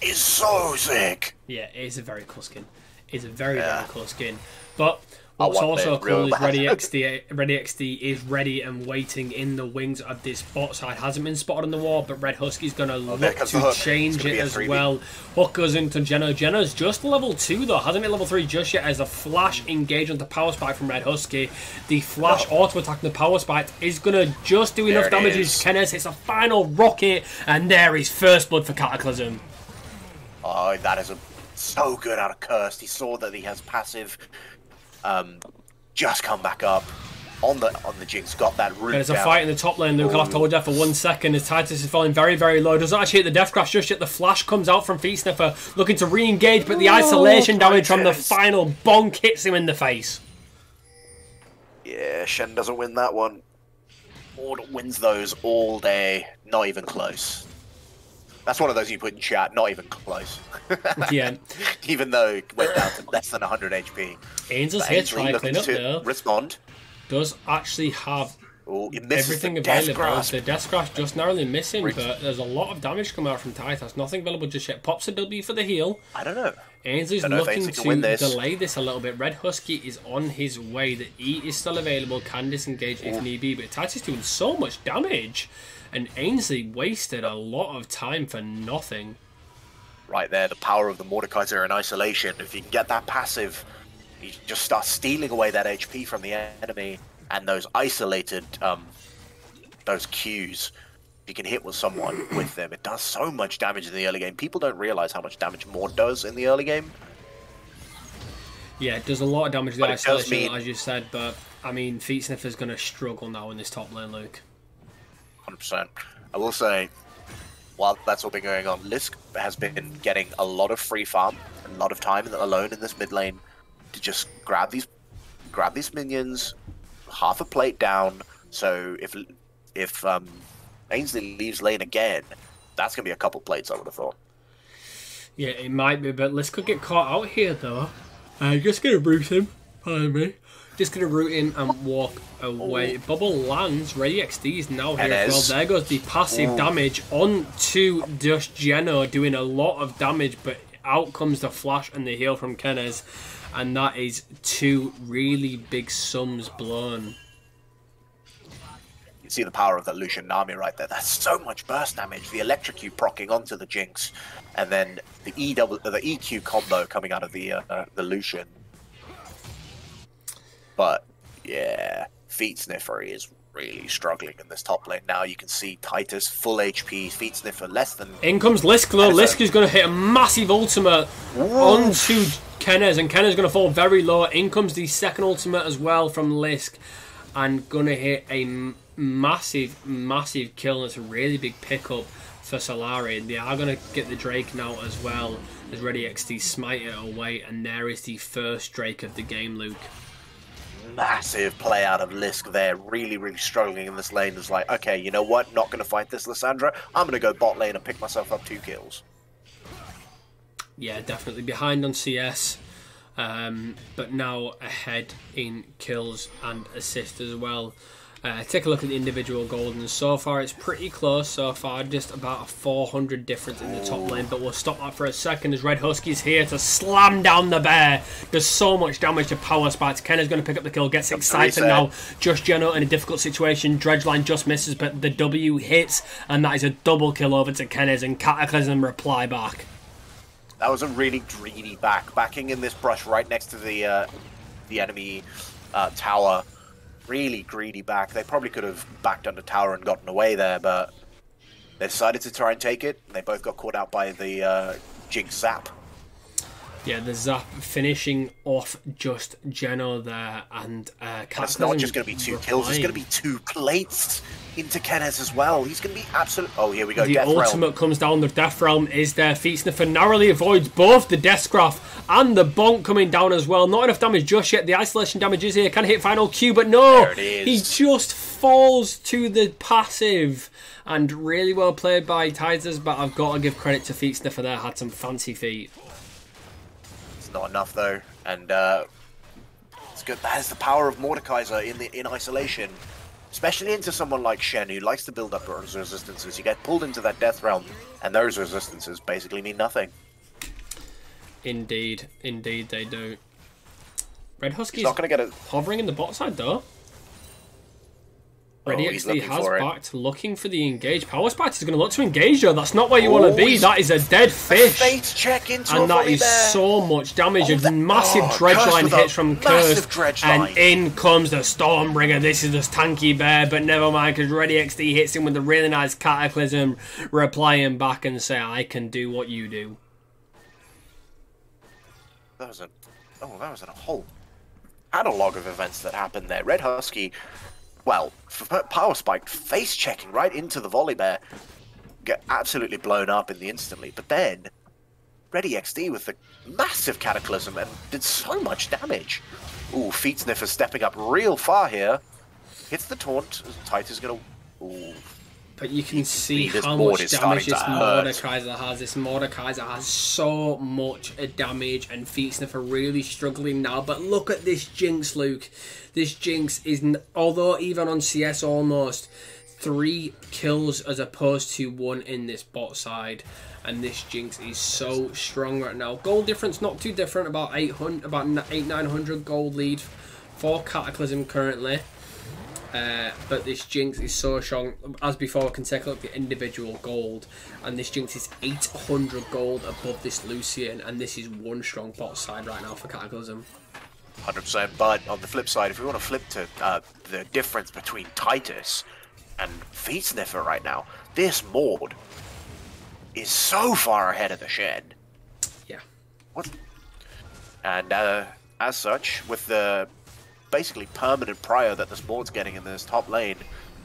is so sick. Yeah, it is a very cool skin. It's a very, very cool skin. But what's also cool is Ready XD is ready and waiting in the wings of this bot side. Hasn't been spotted on the wall, but Red Husky's going to look to change it as well. Hook goes into Jeno. Jeno's just level 2 though. Hasn't been level 3 just yet as a flash engage onto Power Spike from Red Husky. The flash auto attack on the Power Spike is going to just do enough damage as Kenneth hits a final rocket, and there is first blood for Cataclysm. Oh, that is so good out of Cursed. He saw that he has passive. Just come back up on the Jinx, got that root. There's a fight in the top lane. Luke will have to hold there for 1 second as Titus is falling very, very low. Doesn't actually hit the Death Crash just yet. The flash comes out from Feet Sniffer, looking to re-engage, but the isolation damage from the final bonk hits him in the face. Yeah, Shen doesn't win that one. Mord wins those all day, not even close. That's one of those you put in chat, not even close. Yeah. Even though it went down to less than 100 HP. Angel's here trying to clean up though. Respond. Does actually have everything available. The Death Grasp just narrowly missing, but there's a lot of damage coming out from Titus. Nothing available just yet. Pops a W for the heal. I don't know. Ainsley's looking to delay this a little bit. Red Husky is on his way. The E is still available. Can disengage if need be, but Titus doing so much damage. And Ainsley wasted a lot of time for nothing. Right there, the power of the Mordekaiser in isolation. If you can get that passive, you just start stealing away that HP from the enemy. And those isolated, those Qs, if you can hit with someone with them, it does so much damage in the early game. People don't realize how much damage Mord does in the early game. Yeah, it does a lot of damage to the But it does isolation, mean- as you said, but I mean, Feet Sniffer's going to struggle now in this top lane, Luke. 100%. I will say, while that's all been going on, Lisk has been getting a lot of free farm, a lot of time alone in this mid lane to just grab these minions, half a plate down. So if Ainsley leaves lane again, that's gonna be a couple plates, I would have thought. Yeah, it might be, but Liz could get caught out here, though. Just going to root him. Pardon me. Just going to root him and walk away. Bubble lands. Ready XD is now here as well. There goes the passive damage onto Just Geno, doing a lot of damage, but out comes the flash and the heal from Kenez. And that is 2 really big sums blown. You see the power of the Lucian Nami right there. That's so much burst damage. The electrocute proccing onto the Jinx, and then the EQ combo coming out of the Lucian. But yeah, Feet Sniffer is really struggling in this top lane now. You can see Titus full HP, Feet Sniffer less than. In comes Lisk though. Lisk is going to hit a massive ultimate onto Kenez, and Kenez going to fall very low. In comes the second ultimate as well from Lisk, and going to hit a massive kill. It's a really big pickup for Solari. They are going to get the Drake now as well as Ready XD smite it away, and there is the first Drake of the game, Luke. Massive play out of Lisk there, really struggling in this lane. Is like, okay, you know what, not going to fight this Lissandra, I'm going to go bot lane and pick myself up 2 kills. Yeah, definitely behind on CS, but now ahead in kills and assists as well. Take a look at the individual gold, and so far it's pretty close so far, just about a 400 difference in the top lane, but we'll stop that for a second as Red Husky's here to slam down the bear. Does so much damage to power spikes. Ken is going to pick up the kill, gets excited now. Just Geno in a difficult situation. Dredgeline just misses, but the W hits, and that is a double kill over to Kenez, and Cataclysm reply back. That was a really greedy backing in this brush right next to the enemy tower. Really greedy back. They probably could have backed under tower and gotten away there, but they decided to try and take it. They both got caught out by the Jinx Zap. Yeah, the Zap finishing off Just Geno there, and it's not just going to be 2 kills, it's going to be 2 plates into Kenez as well. He's going to be absolute. Oh, here we go. The Death ultimate Realm comes down. The Death Realm is there. Feet Sniffer narrowly avoids both the Death Graph and the Bonk coming down as well. Not enough damage just yet. The isolation damage is here. Can hit final Q, but no. There it is. He just falls to the passive. And really well played by Titus, but I've got to give credit to Feet Sniffer there. Had some fancy feet. It's not enough though, and it's good. That is the power of Mordekaiser in isolation, especially into someone like Shen who likes to build up those resistances. You get pulled into that Death Realm, and those resistances basically mean nothing. Indeed they do. Red Husky's not going to get hovering in the bot side though. Ready XD has backed, looking for the engage. Power Spike is going to look to engage though. That's not where you want to be. That is a dead fish. Fate check into and that is so much damage. A massive Dredgeline hits from Curse. And in comes the Stormbringer. This is this tanky bear, but never mind, because Ready XD hits him with a really nice Cataclysm, replying back and say, I can do what you do. That was a whole catalogue of events that happened there. Red Husky, well, Power Spike face checking right into the volley bear, get absolutely blown up in the instantly. But then Ready XD with the massive Cataclysm and did so much damage. Ooh, Feet Sniffer stepping up real far here. Hits the taunt. Titus gonna. Ooh. But you can see how much damage this Mordekaiser has. This Mordekaiser has so much damage, and Feet Sniffer really struggling now. But look at this Jinx, Luke. This Jinx is, although even on CS almost, 3 kills as opposed to 1 in this bot side. And this Jinx is so strong right now. Gold difference not too different, about 800-900 gold lead for Cataclysm currently. But this Jinx is so strong. As before, we can take a look at the individual gold, and this Jinx is 800 gold above this Lucian, and this is one strong bot side right now for Cataclysm. 100%. But on the flip side, if we want to flip to the difference between Titus and Feet Sniffer right now, this Mord is so far ahead of the Shen. Yeah. What? And as such, with the basically permanent prio that the Sport's getting in this top lane,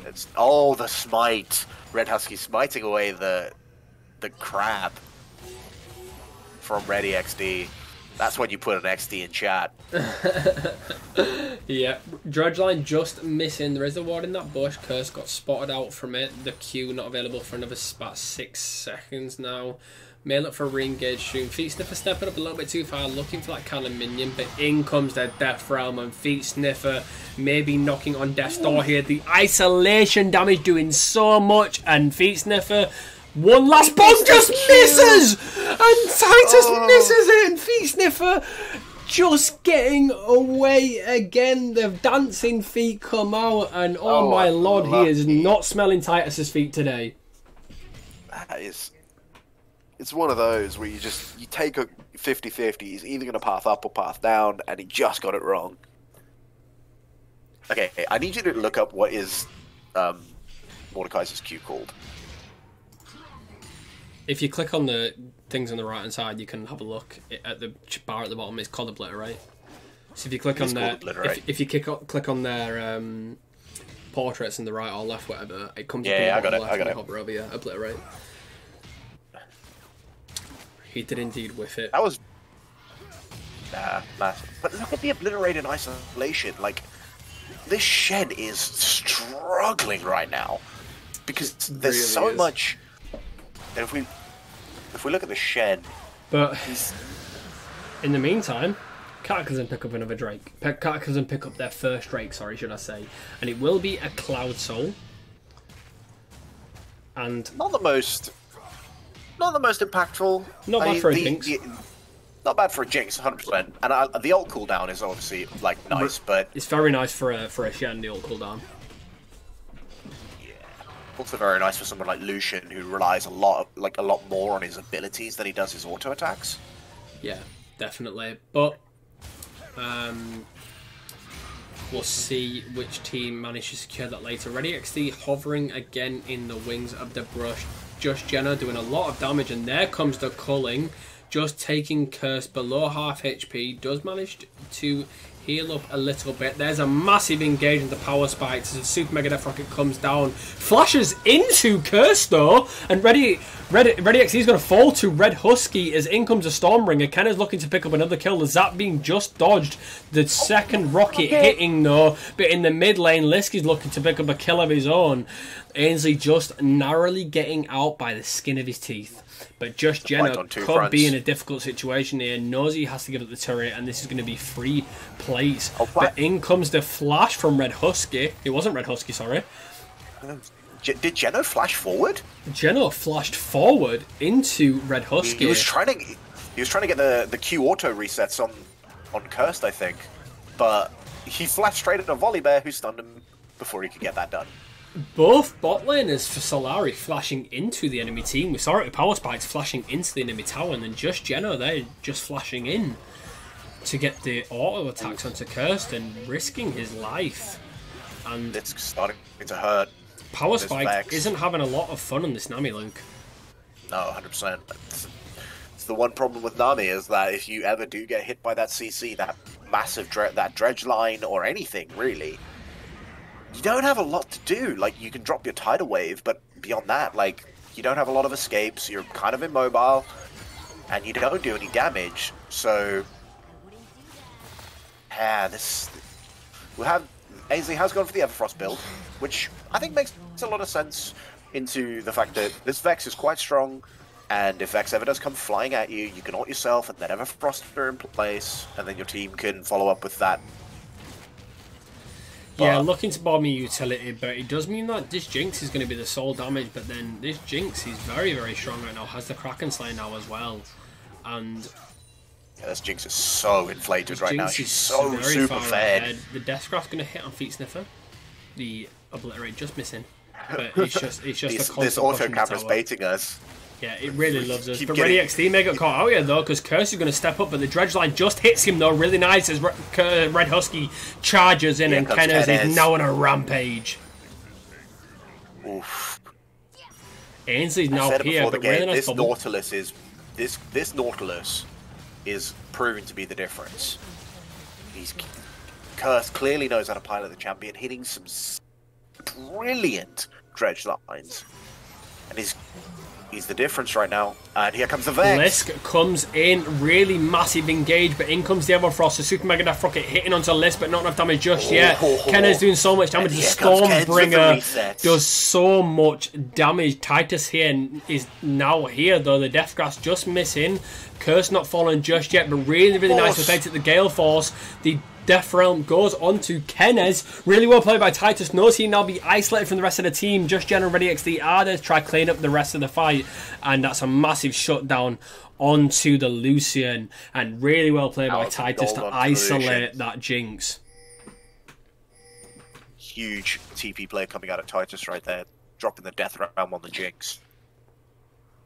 it's all the smite. Red Husky smiting away the crab from Ready XD. That's when you put an XD in chat. Yeah, Dredgeline just missing. There is a ward in that bush. Curse got spotted out from it. The Q not available for another about 6 seconds now. May look for a re-engage soon. Feet Sniffer stepping up a little bit too far, looking for that kind of minion, but in comes the Death Realm, and Feet Sniffer maybe knocking on Death's door here. The isolation damage doing so much, and Feet Sniffer, one last bomb just misses! And Titus misses it, and Feet Sniffer just getting away again. The dancing feet come out, and oh my lord, he is not smelling Titus's feet today. That is... It's one of those where you take a 50-50, he's either going to path up or path down, and he just got it wrong. Okay, I need you to look up what is Mordekaiser's Q called. If you click on the things on the right hand side, you can have a look at the bar at the bottom. It's called Obliterate. So if you click on their, if you click on their portraits in the right or left, whatever, it comes up. Yeah, I got it. Hover over, yeah, Obliterate. He did indeed whiff it. That was massive. But look at the Obliterated isolation. Like, this Shen is struggling right now because there's really so much. And if we look at the Shen, but in the meantime, Cataclysm pick up another Drake. Cataclysm pick up their first Drake, sorry, should I say? And it will be a Cloud Soul. And not the most impactful. Not bad for a Jinx. Not bad for a Jinx, 100%. And the ult cooldown is obviously like nice, but it's very nice for a Shen, the ult cooldown. Yeah, also very nice for someone like Lucian, who relies a lot more on his abilities than he does his auto attacks. Yeah, definitely. But we'll see which team manages to secure that later. Ready XD hovering again in the wings of the brush. Just Jenna doing a lot of damage, and there comes the culling, just taking Curse below half HP, does manage to heal up a little bit. There's a massive engagement, the power spikes as the Super Mega Death Rocket comes down, flashes into Curse though, and Ready XE is going to fall to Red Husky as in comes a Stormbringer. Kenna's looking to pick up another kill, the Zap being just dodged, the second rocket hitting though, but in the mid lane, Liski's looking to pick up a kill of his own. Ainsley just narrowly getting out by the skin of his teeth. But Just Jenna could be in a difficult situation here. Knows he has to give up the turret, and this is going to be free plays. But in comes the flash from Red Husky. It wasn't Red Husky, sorry. Did Jenna flash forward? Jenna flashed forward into Red Husky. He was trying to get the Q auto resets on Cursed, I think. But he flashed straight at a Volley Bear who stunned him before he could get that done. Both bot laners for Solari flashing into the enemy team. We saw it with Power Spikes flashing into the enemy tower, and then Just Jenna there just flashing in to get the auto attacks onto Kirsten, risking his life. And it's starting to hurt. Power Spike isn't having a lot of fun on this Nami Link. No, 100%. It's the one problem with Nami is that if you ever do get hit by that CC, that massive that dredge line or anything really, you don't have a lot to do. Like, you can drop your tidal wave, but beyond that, like, you don't have a lot of escapes. You're kind of immobile, and you don't do any damage. So, we'll have Ainsley has gone for the Everfrost build, which I think makes a lot of sense into the fact that this Vex is quite strong, and if Vex ever does come flying at you, you can ult yourself and then Everfrost in place, and then your team can follow up with that. Yeah, looking to bomb a utility, but it does mean that this Jinx is going to be the sole damage, but then this Jinx is very, very strong right now, has the Kraken Slayer now as well, and yeah, this Jinx is so inflated right now, she's so super fed. Ahead. The Deathcraft's going to hit on Feet Sniffer, the Obliterate just missing, but it's just a constant this auto camera's baiting us. Yeah, it really loves us. But Ready XD may get caught out here though, because Curse is going to step up, but the dredge line just hits him though, really nice as Red Husky charges in, and Kenners is now on a rampage. Oof. Ainsley's now here, but really nice this Nautilus is proving to be the difference. Curse clearly knows how to pilot the champion, hitting some brilliant dredge lines, and he's the difference right now. And here comes the Vex. Lisk comes in, really massive engage, but in comes the Everfrost. The Super Mega Death Rocket hitting onto Lisk, but not enough damage just yet. Kenna's doing so much damage. The Stormbringer does so much damage. Titus here is now here, though. The Death Grasp just missing. Curse not falling just yet, but really, really nice effect at the Gale Force. The Death Realm goes on to Kenez. Really well played by Titus. Knows he now be isolated from the rest of the team. Just Gen and Ready XD are there to try clean up the rest of the fight. And that's a massive shutdown onto the Lucian. And really well played by Titus to isolate that Jinx. Huge TP play coming out of Titus right there. Dropping the Death Realm on the Jinx.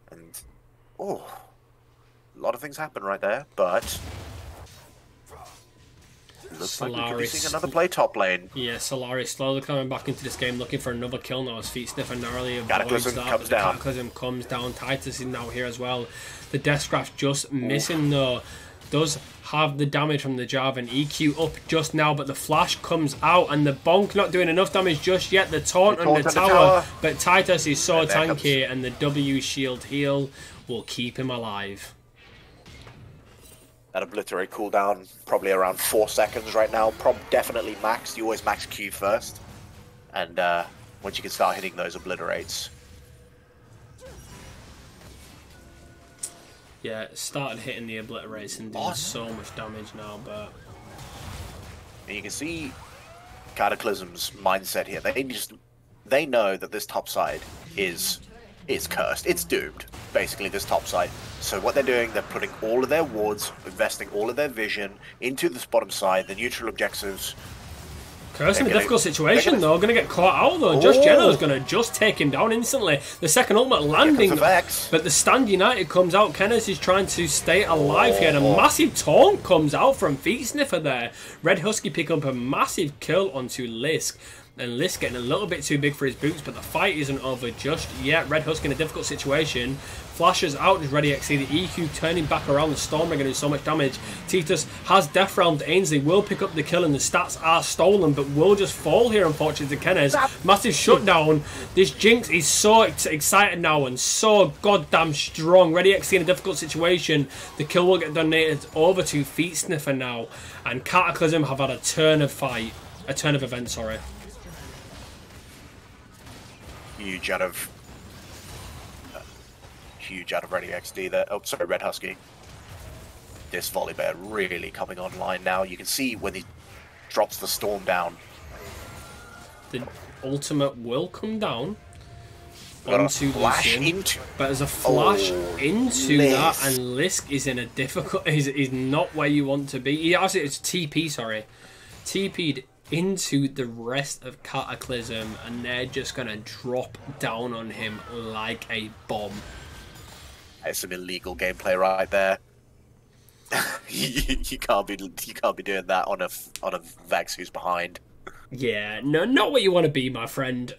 And, a lot of things happen right there, but looks like we could be seeing another play top lane. Yeah, Solari slowly coming back into this game, looking for another kill now. His feet sniffer narrowly avoids Cataclysm that. comes down. Cataclysm comes down. Titus is now here as well. The Death Grasp just missing though. Does have the damage from the Jarvan. EQ up just now, but the flash comes out, and the Bonk not doing enough damage just yet. The taunt on the tower, but Titus is so tanky, and the W shield heal will keep him alive. That obliterate cooldown probably around 4 seconds right now. Definitely max. You always max Q first, and once you can start hitting those obliterates. Yeah, started hitting the obliterates and doing so much damage now, but and you can see Cataclysm's mindset here. They know that this top side is cursed. It's doomed, basically, this top side. So what they're doing, they're putting all of their wards, investing all of their vision into this bottom side, the neutral objectives. Curse in a difficult situation, though. Going to get caught out, though. Just Geno's going to just take him down instantly. The second ultimate landing, but the Stand United comes out. Kenneth is trying to stay alive here. And a massive taunt comes out from Feet Sniffer there. Red Husky pick up a massive kill onto Lisk. And Lisk getting a little bit too big for his boots, but the fight isn't over just yet. Red Husky in a difficult situation. Flashes out his Ready XC. The EQ turning back around. The Stormbringer doing so much damage. Titus has Death Realmed. Ainsley will pick up the kill, and the stats are stolen, but will just fall here, unfortunately, to Kenneth. Massive shutdown. This Jinx is so excited now and so goddamn strong. Ready XC in a difficult situation. The kill will get donated over to Feet Sniffer now. And Cataclysm have had a turn of events, sorry. Huge out of Ready XD there. Oh, sorry, Red Husky. This Volibear really coming online now. You can see when he drops the storm down. The ultimate will come down onto Lucian, but there's a flash into that, and Lisk is in a difficult. Is not where you want to be. He actually it's TP. Sorry, TP'd into the rest of Cataclysm, and they're just gonna drop down on him like a bomb. It's some illegal gameplay right there. you can't be doing that on a Vex who's behind. Yeah, no, not what you want to be, my friend.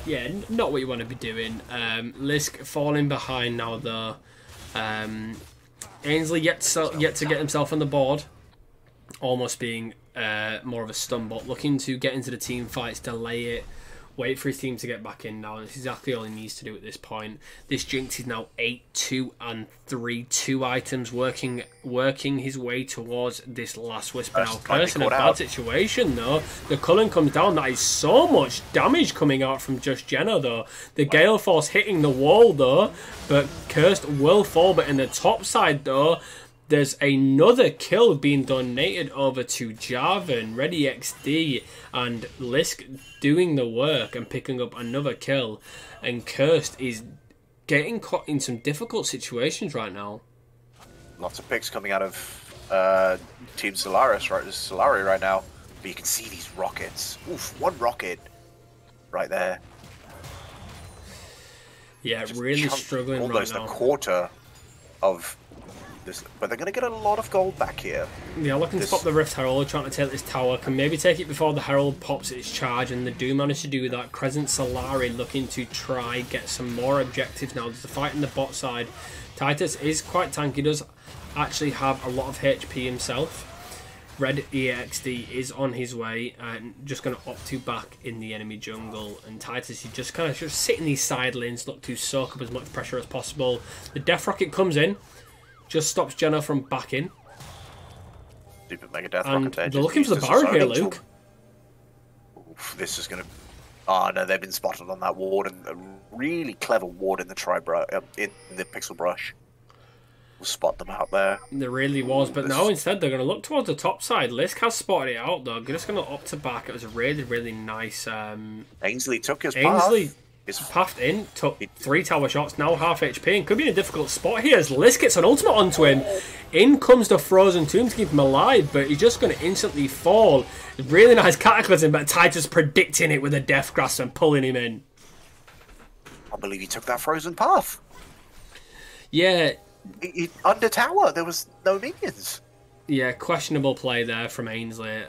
Yeah, not what you want to be doing. Lisk falling behind now, though. Ainsley yet to get himself on the board, almost being more of a stun bot, looking to get into the team fights, delay it, wait for his team to get back in now. That's exactly all he needs to do at this point. This Jinx is now 8-2 and 3-2 items, working his way towards this last Whisper. Now Curse in a bad situation though. The Cullen comes down. That is so much damage coming out from Just Jenna though. The Gale Force hitting the wall though, but Cursed will fall. But in the top side though, there's another kill being donated over to Jarvan, Ready XD, and Lisk doing the work and picking up another kill. And Cursed is getting caught in some difficult situations right now. Lots of picks coming out of Team Solari right now. But you can see these rockets. Oof, one rocket right there. Yeah, just really struggling right now. Almost a quarter of this, but they're going to get a lot of gold back here. Yeah, looking to pop the Rift Herald, trying to take this tower. Can maybe take it before the Herald pops its charge, and they do manage to do that. Crescent Solari looking to try get some more objectives now. There's a fight in the bot side. Titus is quite tanky, does actually have a lot of HP himself. Red EXD is on his way and just going to opt to back in the enemy jungle. And Titus, he just kind of just sit in these side lanes, look to soak up as much pressure as possible. The Death Rocket comes in, just stops Jenna from backing. Super Mega Death And Rocket. they're looking for the Baron here, Luke. Oof, this is going to... Oh, no, they've been spotted on that ward, and a really clever ward in the in the Pixel Brush. We'll spot them out there. There really was, but now instead they're going to look towards the top side. Lisk has spotted it out, though. They're just going to opt to back. It was a really, really nice... Ainsley took his Ainsley path. Pathed in, took 3 tower shots, now half HP, and could be in a difficult spot here as Lisk gets an ultimate onto him. In comes the Frozen Tomb to keep him alive, but he's just going to instantly fall. Really nice Cataclysm, but Titus predicting it with a Death Grasp and pulling him in. I believe he took that Frozen Path. Yeah. Under tower, there was no minions. Yeah, questionable play there from Ainsley.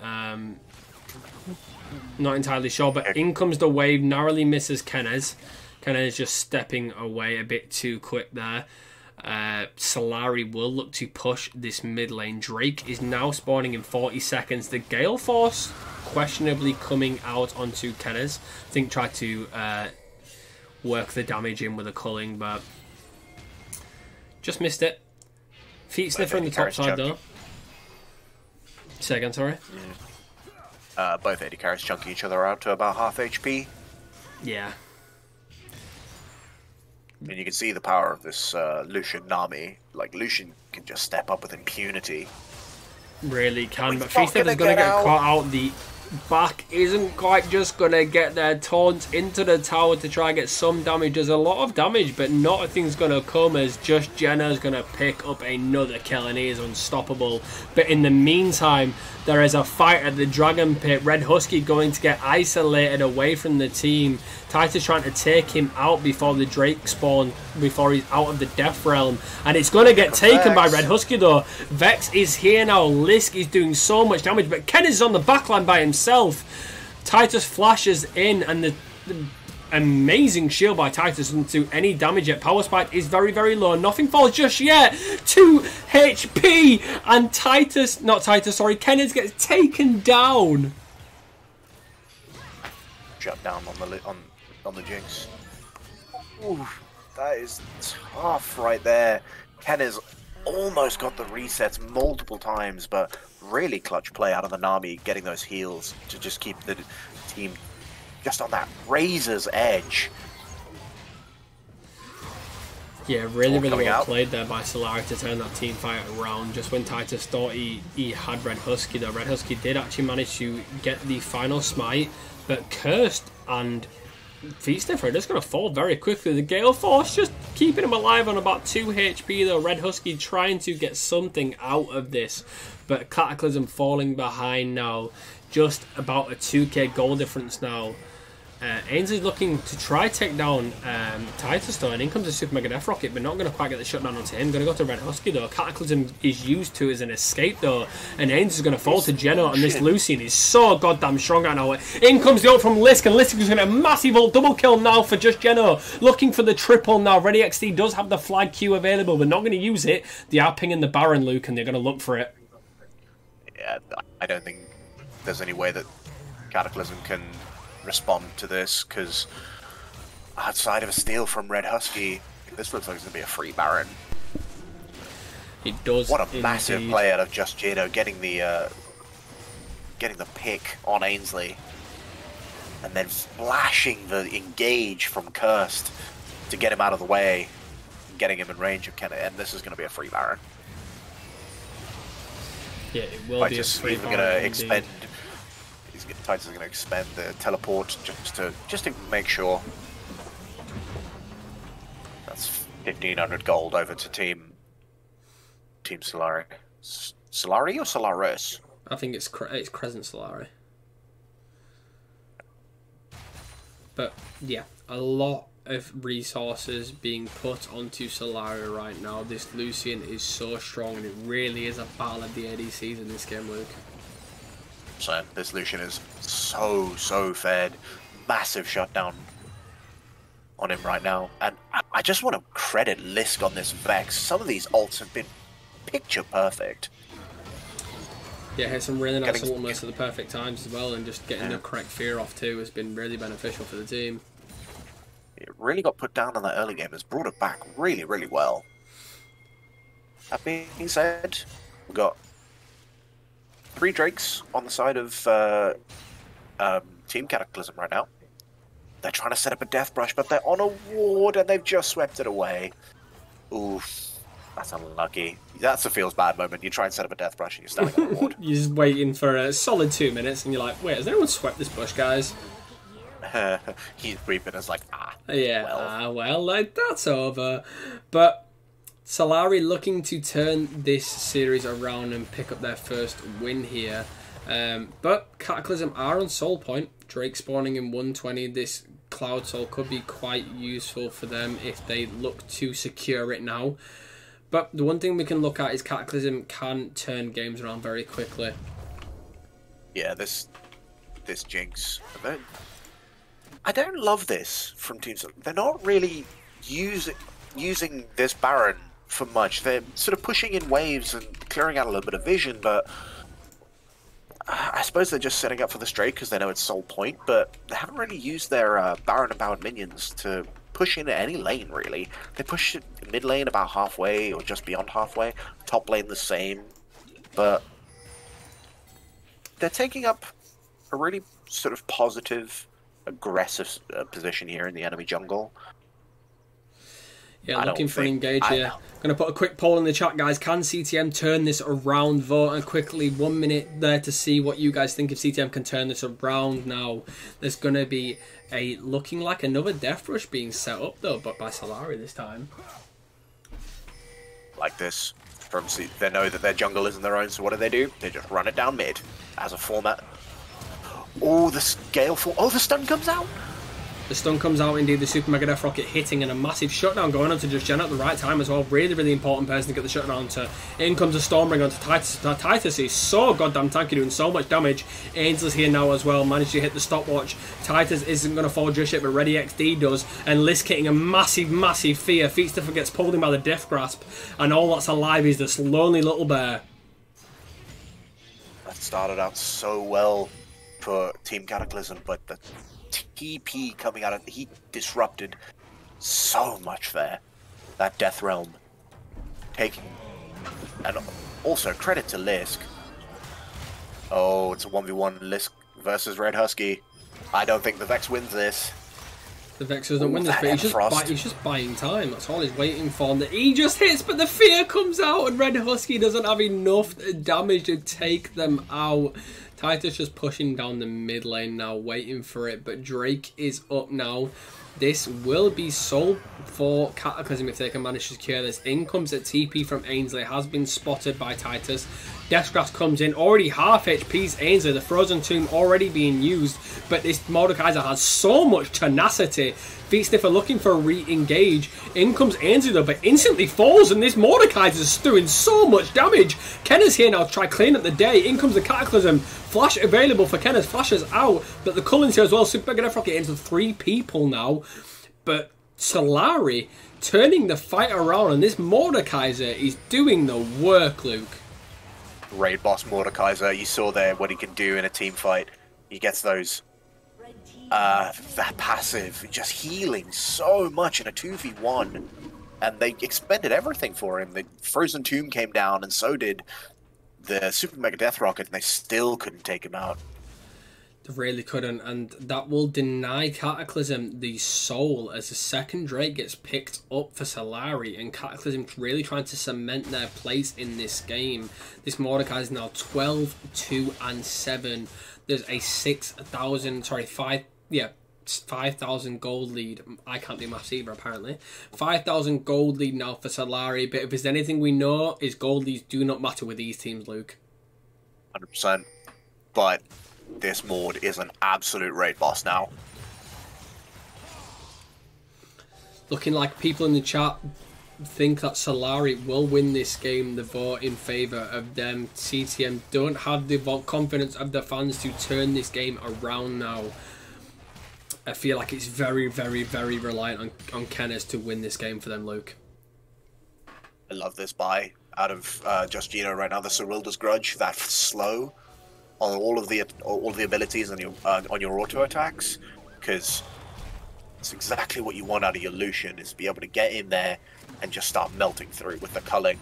Not entirely sure, but in comes the wave, narrowly misses Kenez. Kenez just stepping away a bit too quick there. Solari will look to push this mid lane. Drake is now spawning in 40 seconds. The Gale Force questionably coming out onto Kenez. I think tried to work the damage in with a culling, but just missed it. Feet sniffer on the top side though. Say again, sorry. Both AD carries chunking each other out to about half HP. Yeah. And you can see the power of this Lucian Nami. Like, Lucian can just step up with impunity. Really can, but Feast is going to get caught out. The back isn't quite just going to get their taunts into the tower to try and get some damage. There's a lot of damage, but nothing's going to come as just Jenna's going to pick up another kill, and he is unstoppable. But in the meantime, there is a fight at the Dragon Pit. Red Husky going to get isolated away from the team. Titus trying to take him out before the Drake spawn, before he's out of the Death Realm. And it's going to get taken by Red Husky though. Vex is here now. Lisk is doing so much damage, but Ken is on the backline by himself. Titus flashes in, and the amazing shield by Titus doesn't do any damage yet. Power Spike is very, very low. Nothing falls just yet. 2 HP, and Kenneth gets taken down. Shut down on the Jinx. Ooh, that is tough right there. Ken has almost got the resets multiple times, but really clutch play out of the Nami, getting those heals to just keep the team just on that razor's edge. Yeah, really well played there by Solari to turn that team fight around. Just when Titus thought he had Red Husky, though, Red Husky did actually manage to get the final smite, but Cursed and Feet Sniffer are just going to fall very quickly. The Gale Force just keeping him alive on about 2 HP, though. Red Husky trying to get something out of this, but Cataclysm falling behind now. Just about a 2k goal difference now. Ainsley's looking to try take down Titus though, and in comes the Super Mega Death Rocket, but not going to quite get the shutdown onto him. Going to go to Red Husky though. Cataclysm is used to as an escape though, and Ainsley's going to fall to Jenna, and this Lucian is so goddamn strong right now. In comes the ult from Lisk, and Lisk is going to get a massive ult double kill now for just Jenna. Looking for the triple now. Ready XD does have the flag Q available, but not going to use it. They are pinging the Baron, Luke, and they're going to look for it. Yeah, I don't think there's any way that Cataclysm can respond to this, because outside of a steal from Red Husky, this looks like it's going to be a free Baron. It does. What a massive play out of Just Jado, getting the pick on Ainsley, and then flashing the engage from Cursed to get him out of the way, getting him in range of Kenneth, and this is going to be a free Baron. Yeah, it will be a free Baron. Going to expend. Titus is going to expend the teleport just to make sure. That's 1,500 gold over to Team Solari. Solari or Solaris? I think it's Crescent Solari. But yeah, a lot of resources being put onto Solari right now. This Lucian is so strong, and it really is a battle of the ADCs in this game, Luke. So this Lucian is so fed. Massive shutdown on him right now. And I just want to credit Lisk on this Vex. Some of these ults have been picture perfect. Yeah, hit some really nice Getting- ultimates at the perfect times as well, and just getting the correct fear off too has been really beneficial for the team. It really got put down in that early game. Has brought it back really, really well. That being said, we've got 3 Drakes on the side of Team Cataclysm right now. They're trying to set up a death brush, but they're on a ward and they've just swept it away. Oof, that's unlucky. That's a feels bad moment. You try and set up a death brush and you're standing on a ward. You're just waiting for a solid 2 minutes, and you're like, wait, has anyone swept this bush, guys? He's breathing as like, Yeah, well, like, that's over. But Solari looking to turn this series around and pick up their first win here. But Cataclysm are on soul point. Drake spawning in 120. This Cloud Soul could be quite useful for them if they look to secure it now. But the one thing we can look at is Cataclysm can turn games around very quickly. Yeah, this Jinx. I don't love this from teams. They're not really using this Baron for much. They're sort of pushing in waves and clearing out a little bit of vision, but I suppose they're just setting up for this Drake because they know it's soul point, but they haven't really used their Baron empowered minions to push in any lane, really. They push it mid lane about halfway or just beyond halfway, top lane the same, but they're taking up a really sort of positive, aggressive position here in the enemy jungle. Yeah, looking for an engage here. Going to put a quick poll in the chat, guys. Can CTM turn this around? Vote and quickly 1 minute there to see what you guys think if CTM can turn this around now. There's going to be looking like another death rush being set up though, but by Solari this time. Like this. They know that their jungle isn't their own, so what do? They just run it down mid as a format. Oh, the scale fall. Oh, the stun comes out. The stun comes out, indeed, the Super Mega Death Rocket hitting, and a massive shutdown going on to just Gen at the right time as well. Really, really important person to get the shutdown to. In comes a Stormbringer onto Titus. Titus is so goddamn tanky, doing so much damage. Ainsley's here now as well, managed to hit the stopwatch. Titus isn't going to fall just yet, but Ready XD does. And Lisk hitting a massive, massive fear. Feet Stiffer gets pulled in by the Death Grasp, and all that's alive is this lonely little bear. That started out so well for Team Cataclysm, but the TP coming out of he disrupted so much there. That Death Realm taking, and also credit to Lisk. Oh, it's a 1v1 Lisk versus Red Husky. I don't think the Vex wins this. The Vex doesn't win this, but he's just buying time. That's all he's waiting for. And he just hits, but the fear comes out, and Red Husky doesn't have enough damage to take them out. Titus just pushing down the mid lane now, waiting for it, but Drake is up now. This will be sold for Cataclysm if they can manage to secure this. In comes a TP from Ainsley, has been spotted by Titus. Deathgrass comes in, already half HP's Ainsley, the Frozen Tomb already being used, but this Mordekaiser has so much tenacity. Feet Sniffer looking for a re-engage. In comes Ainsley though, but instantly falls, and this Mordekaiser's doing so much damage. Kenna's here now to try clean up the day. In comes the Cataclysm. Flash available for Kenna's, flashes out, but the Cullen's here as well. Super Mega Death Rocket into 3 people now. But Solari turning the fight around, and this Mordekaiser is doing the work, Luke. Raid boss Mordekaiser, you saw there what he can do in a team fight. He gets those that passive, just healing so much in a 2v1, and they expended everything for him. The Frozen Tomb came down, and so did the Super Mega Death Rocket, and they still couldn't take him out. They really couldn't, and that will deny Cataclysm the soul as the second Drake gets picked up for Solari, and Cataclysm really trying to cement their place in this game. This Mordecai is now 12, 2, and 7. There's a 5,000 gold lead. I can't do maths either, apparently. 5,000 gold lead now for Solari, but if there's anything we know is gold leads do not matter with these teams, Luke. 100%. But this Mord is an absolute raid boss now. Looking like people in the chat think that Solari will win this game. The vote in favour of them. CTM don't have the confidence of the fans to turn this game around now. I feel like it's very, very, very reliant on Kenneth to win this game for them, Luke. I love this buy. out of Just Gino right now. The Cerilda's Grudge, that slow on all of the abilities on your auto attacks, because it's exactly what you want out of your Lucian, is to be able to get in there and just start melting through with the culling.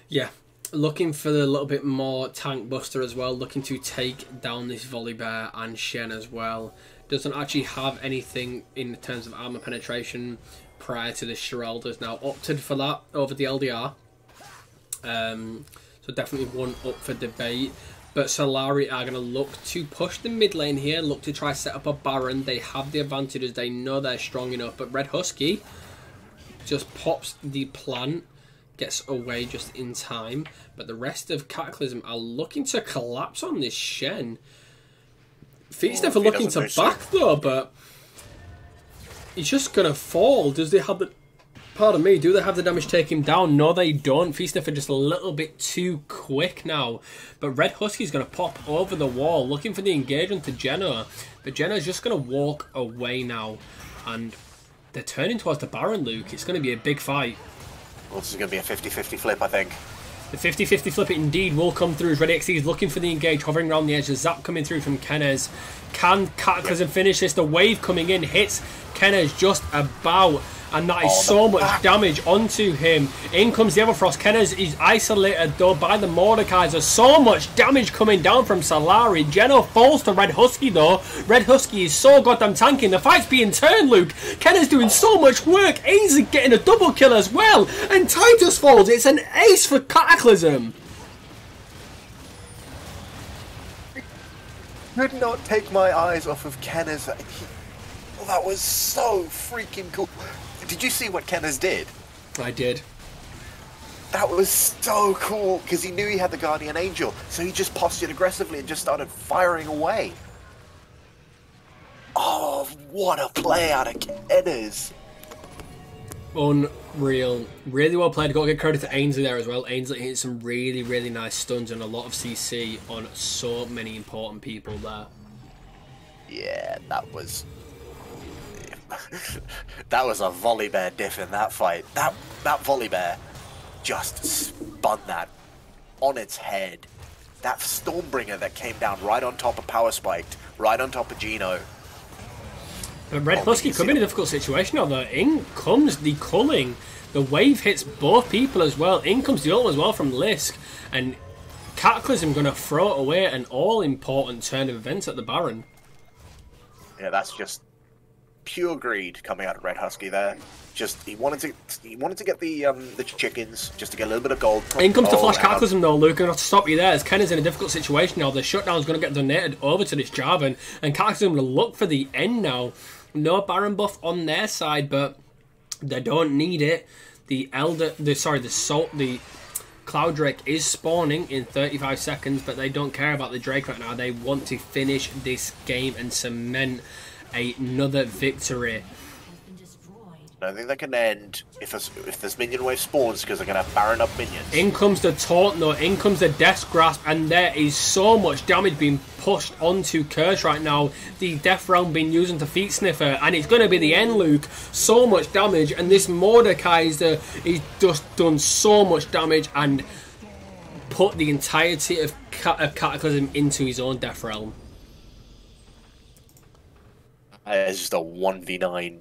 Yeah, looking for the little bit more tank buster as well, looking to take down this Volibear and Shen as well. Doesn't actually have anything in terms of armor penetration prior to this. Geralda's now opted for that over the LDR. So definitely one up for debate. But Solari are going to look to push the mid lane here, look to try set up a Baron. They have the advantages, they know they're strong enough, but Red Husky just pops the plant, gets away just in time. But the rest of Cataclysm are looking to collapse on this Shen. Feetstiff are looking to back though, but he's just going to fall. Does they have the... Pardon me, do they have the damage to take him down? No, they don't. Feetstiff are just a little bit too quick now. But Red Husky's going to pop over the wall, looking for the engagement to Genoa. But Genoa's just going to walk away now. And they're turning towards the Baron, Luke. It's going to be a big fight. Well, this is going to be a 50-50 flip, I think. The 50-50 flip indeed will come through as Red XC is looking for the engage, hovering around the edge. The zap coming through from Kenez. Can Cataclysm finish this? The wave coming in hits Kenez just about. And that is so much damage onto him. In comes the Everfrost. Kenez is isolated though by the Mordekaiser. So much damage coming down from Solari. Geno falls to Red Husky though. Red Husky is so goddamn tanking. The fight's being turned, Luke. Kenez doing so much work. Ainsley getting a double kill as well. And Titus falls. It's an ace for Cataclysm. Could not take my eyes off of Kenez. That was so freaking cool. Did you see what Kenez did? I did. That was so cool, because he knew he had the Guardian Angel, so he just postured aggressively and just started firing away. Oh, what a play out of Kenez. Unreal. Really well played. Got to get credit to Ainsley there as well. Ainsley hit some really, really nice stuns and a lot of CC on so many important people there. Yeah, that was... that was a Volibear diff in that fight. That Volibear just spun that on its head. That Stormbringer that came down right on top of Power Spiked, right on top of Geno. But Red Husky could be in a difficult situation now though. In comes the culling. The wave hits both people as well. In comes the ult as well from Lisk. And Cataclysm going to throw away an all-important turn of events at the Baron. Yeah, that's just pure greed coming out of Red Husky there. Just he wanted to get the chickens just to get a little bit of gold. In comes the flash Cataclysm though, Luke. I'm going to have to stop you there as Ken is in a difficult situation now. The shutdown is going to get donated over to this Jarvan, and Cataclysm will look for the end now. No Baron buff on their side, but they don't need it. The Cloud Drake is spawning in 35 seconds, but they don't care about the Drake right now. They want to finish this game and cement another victory. I think that can end if this minion wave spawns, because they're going to have Baron up minions. In comes the taunt though, in comes the Death Grasp, and there is so much damage being pushed onto Curse right now. The Death Realm being used into Feet Sniffer, and it's going to be the end, Luke. So much damage, and this Mordekaiser is just done so much damage and put the entirety of Cataclysm into his own Death Realm. It's just a 1v9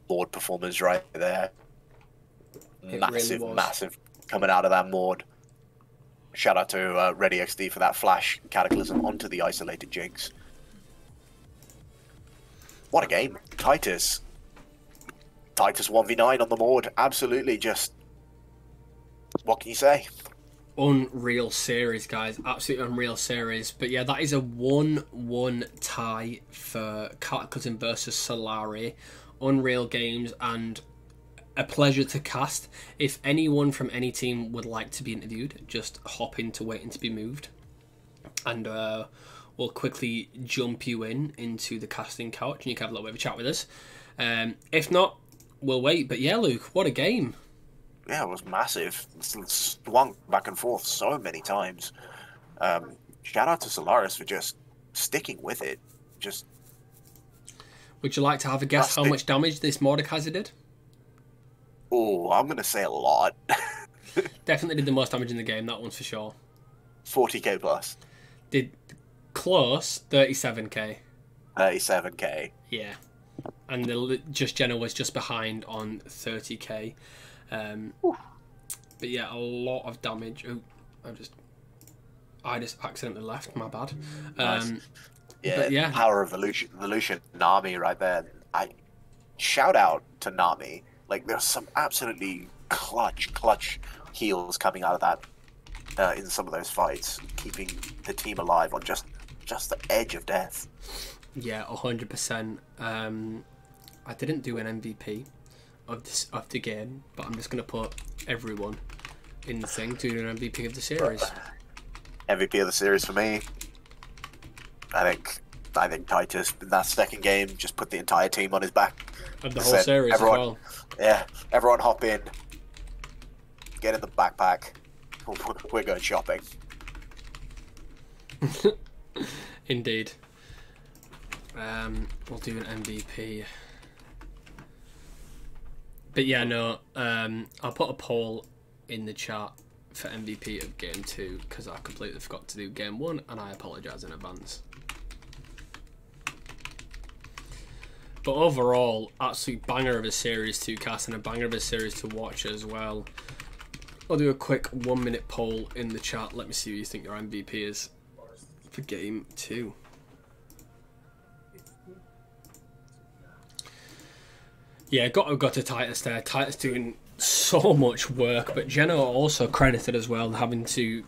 Lord performance right there. Massive coming out of that Mord. Shout out to Ready XD for that flash Cataclysm onto the isolated Jinx. What a game. Titus 1v9 on the Mord. Absolutely just... What can you say? Unreal series, guys. Absolutely unreal series. But yeah, that is a 1-1 tie for Cataclysm versus Solari. Unreal games and a pleasure to cast. If anyone from any team would like to be interviewed, just hop into waiting to be moved, and we'll quickly jump you into the casting couch and you can have a little bit of a chat with us. If not, we'll wait. But yeah, Luke, what a game. Yeah, it was massive. It swung back and forth so many times. Shout out to Solaris for just sticking with it. Just... Would you like to have a guess how much damage this Mordekaiser did? Oh, I'm going to say a lot. Definitely did the most damage in the game, that one's for sure. 40k plus. Did close 37k. 37k. Yeah. And the Just Jenna was just behind on 30k. But yeah, a lot of damage. Oh, I just accidentally left, my bad. Nice. Yeah, power of the Lucian Nami right there. I shout out to Nami. Like, there's some absolutely clutch heals coming out of that in some of those fights, keeping the team alive on just the edge of death. Yeah, 100%. I didn't do an MVP of the game, but I'm just going to put everyone in the thing to do an MVP of the series. MVP of the series for me. I think Titus in that second game just put the entire team on his back. Of the whole series as well. Yeah, everyone hop in, get in the backpack. We're going shopping. Indeed. We'll do an MVP. But yeah, no. I'll put a poll in the chat for MVP of Game 2 because I completely forgot to do Game 1 and I apologise in advance. But overall, absolute banger of a series to cast and a banger of a series to watch as well. I'll do a quick 1 minute poll in the chat. Let me see who you think your MVP is for Game 2. Yeah, got to Titus there. Titus doing so much work, but Jenna also credited as well, having to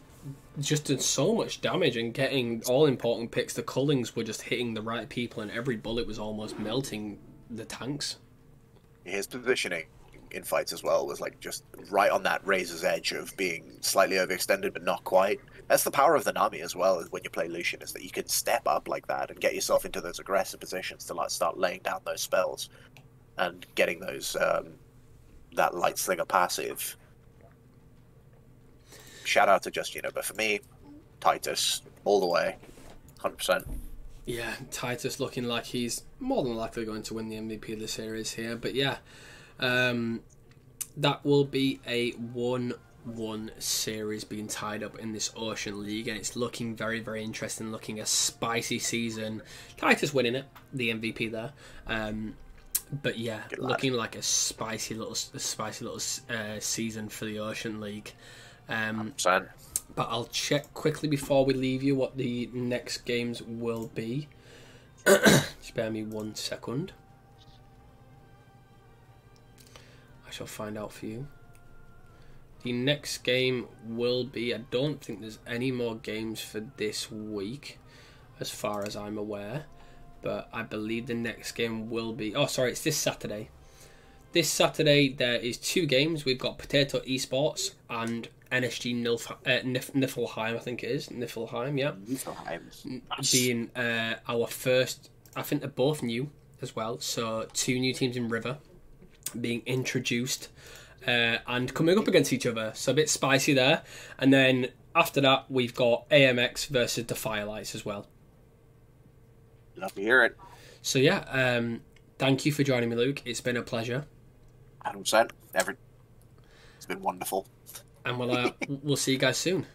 just did so much damage and getting all important picks. The Cullings were just hitting the right people, and every bullet was almost melting the tanks. His positioning in fights as well was like just right on that razor's edge of being slightly overextended, but not quite. That's the power of the Nami as well when you play Lucian, is that you can step up like that and get yourself into those aggressive positions to like start laying down those spells and getting those that light slinger passive. Shout out to Just, but for me, Titus all the way, 100%. Yeah, Titus looking like he's more than likely going to win the MVP of the series here. But yeah, that will be a 1-1 series being tied up in this Ocean League, and it's looking very, very interesting, looking a spicy season. Titus winning it, the MVP there. But yeah, looking like a spicy little season for the Ocean League. But I'll check quickly before we leave you what the next games will be. Just bear me 1 second. I shall find out for you. The next game will be, I don't think there's any more games for this week, as far as I'm aware. But I believe the next game will be... Oh, sorry, it's this Saturday. This Saturday, there is 2 games. We've got Potato Esports and NSG Niflheim, I think it is. Niflheim, yeah. Niflheim. Being our first... I think they're both new as well. So 2 new teams in River being introduced and coming up against each other. So a bit spicy there. And then after that, we've got AMX versus the Firelights as well. Love to hear it. So yeah, thank you for joining me, Luke. It's been a pleasure. 100%. It's been wonderful. And we'll see you guys soon.